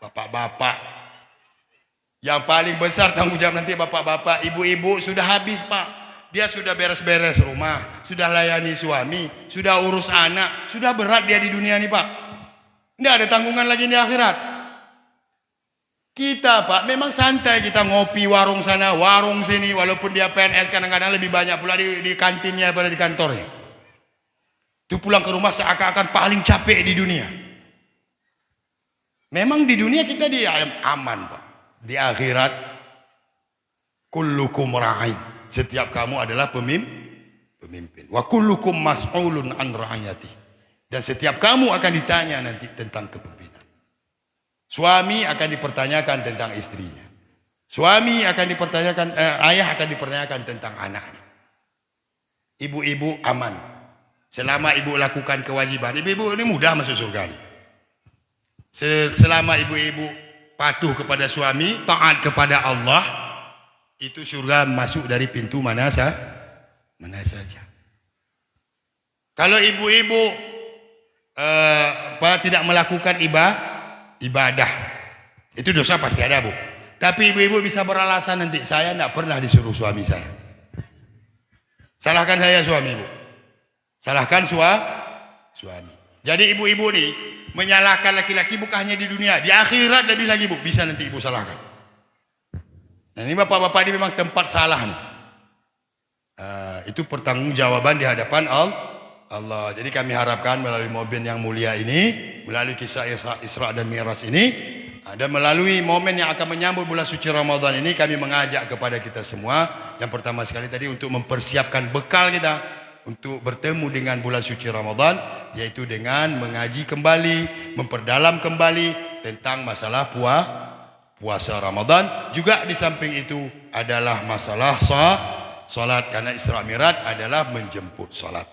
bapak-bapak. Yang paling besar tanggung jawab nanti bapak-bapak. Ibu-ibu sudah habis Pak. Dia sudah beres-beres rumah, sudah layani suami, sudah urus anak, sudah berat dia di dunia ini Pak. Tidak ada tanggungan lagi di akhirat. Kita Pak memang santai, kita ngopi warung sana, warung sini, walaupun dia PNS kadang-kadang lebih banyak pula di kantinnya daripada di kantornya. Itu pulang ke rumah seakan-akan paling capek di dunia. Memang di dunia kita aman Pak. Di akhirat kullukum ra'in. Setiap kamu adalah pemimpin. Wa kullukum mas'ulun an ra'ayati. Dan setiap kamu akan ditanya nanti tentang kepemimpinan. Suami akan dipertanyakan tentang istrinya. Suami akan dipertanyakan, ayah akan dipertanyakan tentang anaknya. Ibu-ibu aman. Selama ibu lakukan kewajiban, ibu-ibu ini mudah masuk surga nih. Selama ibu-ibu patuh kepada suami, taat kepada Allah, itu surga masuk dari pintu mana saja. Kalau ibu-ibu tidak melakukan ibadah. Itu dosa pasti ada, Bu. Tapi ibu-ibu bisa beralasan nanti, saya tidak pernah disuruh suami saya. Salahkan saya suami, Bu. Salahkan suami. Jadi ibu-ibu nih menyalahkan laki-laki bukan hanya di dunia, di akhirat lebih lagi, Bu. Bisa nanti ibu salahkan. Nah, ini bapak-bapak ini memang tempat salah nih. Itu pertanggungjawaban di hadapan Allah. Jadi kami harapkan melalui momen yang mulia ini, melalui kisah Isra dan Mi'raj ini, dan melalui momen yang akan menyambut bulan suci Ramadan ini, kami mengajak kepada kita semua, yang pertama sekali tadi untuk mempersiapkan bekal kita untuk bertemu dengan bulan suci Ramadan, yaitu dengan mengaji kembali, memperdalam kembali tentang masalah puasa Ramadan. Juga di samping itu adalah masalah salat, karena Isra Mi'raj adalah menjemput salat.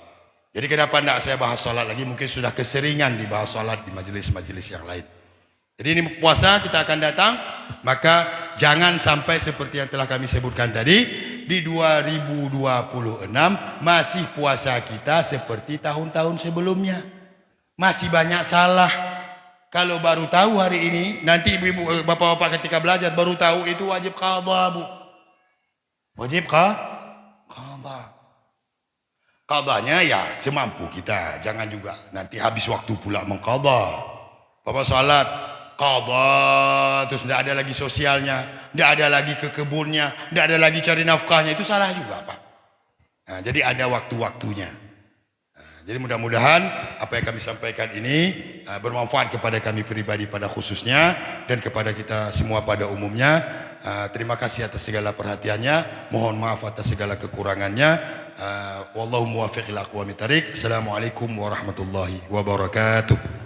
Jadi kenapa tidak saya bahas salat lagi, mungkin sudah keseringan dibahas salat di majelis-majelis yang lain. Jadi ini puasa kita akan datang, maka jangan sampai seperti yang telah kami sebutkan tadi, di 2026 masih puasa kita seperti tahun-tahun sebelumnya. Masih banyak salah. Kalau baru tahu hari ini, nanti ibu-ibu, bapak-bapak ketika belajar baru tahu itu wajib qadha, Bu. Wajib qadha. Qadhanya ya semampu kita, jangan juga nanti habis waktu pula mengqadha. Bapak salat qadha, terus tidak ada lagi sosialnya, tidak ada lagi ke kebunnya, tidak ada lagi cari nafkahnya, itu salah juga, Pak. Nah, jadi ada waktu-waktunya. Nah, jadi mudah-mudahan apa yang kami sampaikan ini bermanfaat kepada kami pribadi pada khususnya dan kepada kita semua pada umumnya. Terima kasih atas segala perhatiannya, mohon maaf atas segala kekurangannya. Wallahu muwaffiq ila aqwamit thariq. Assalamualaikum warahmatullahi wabarakatuh.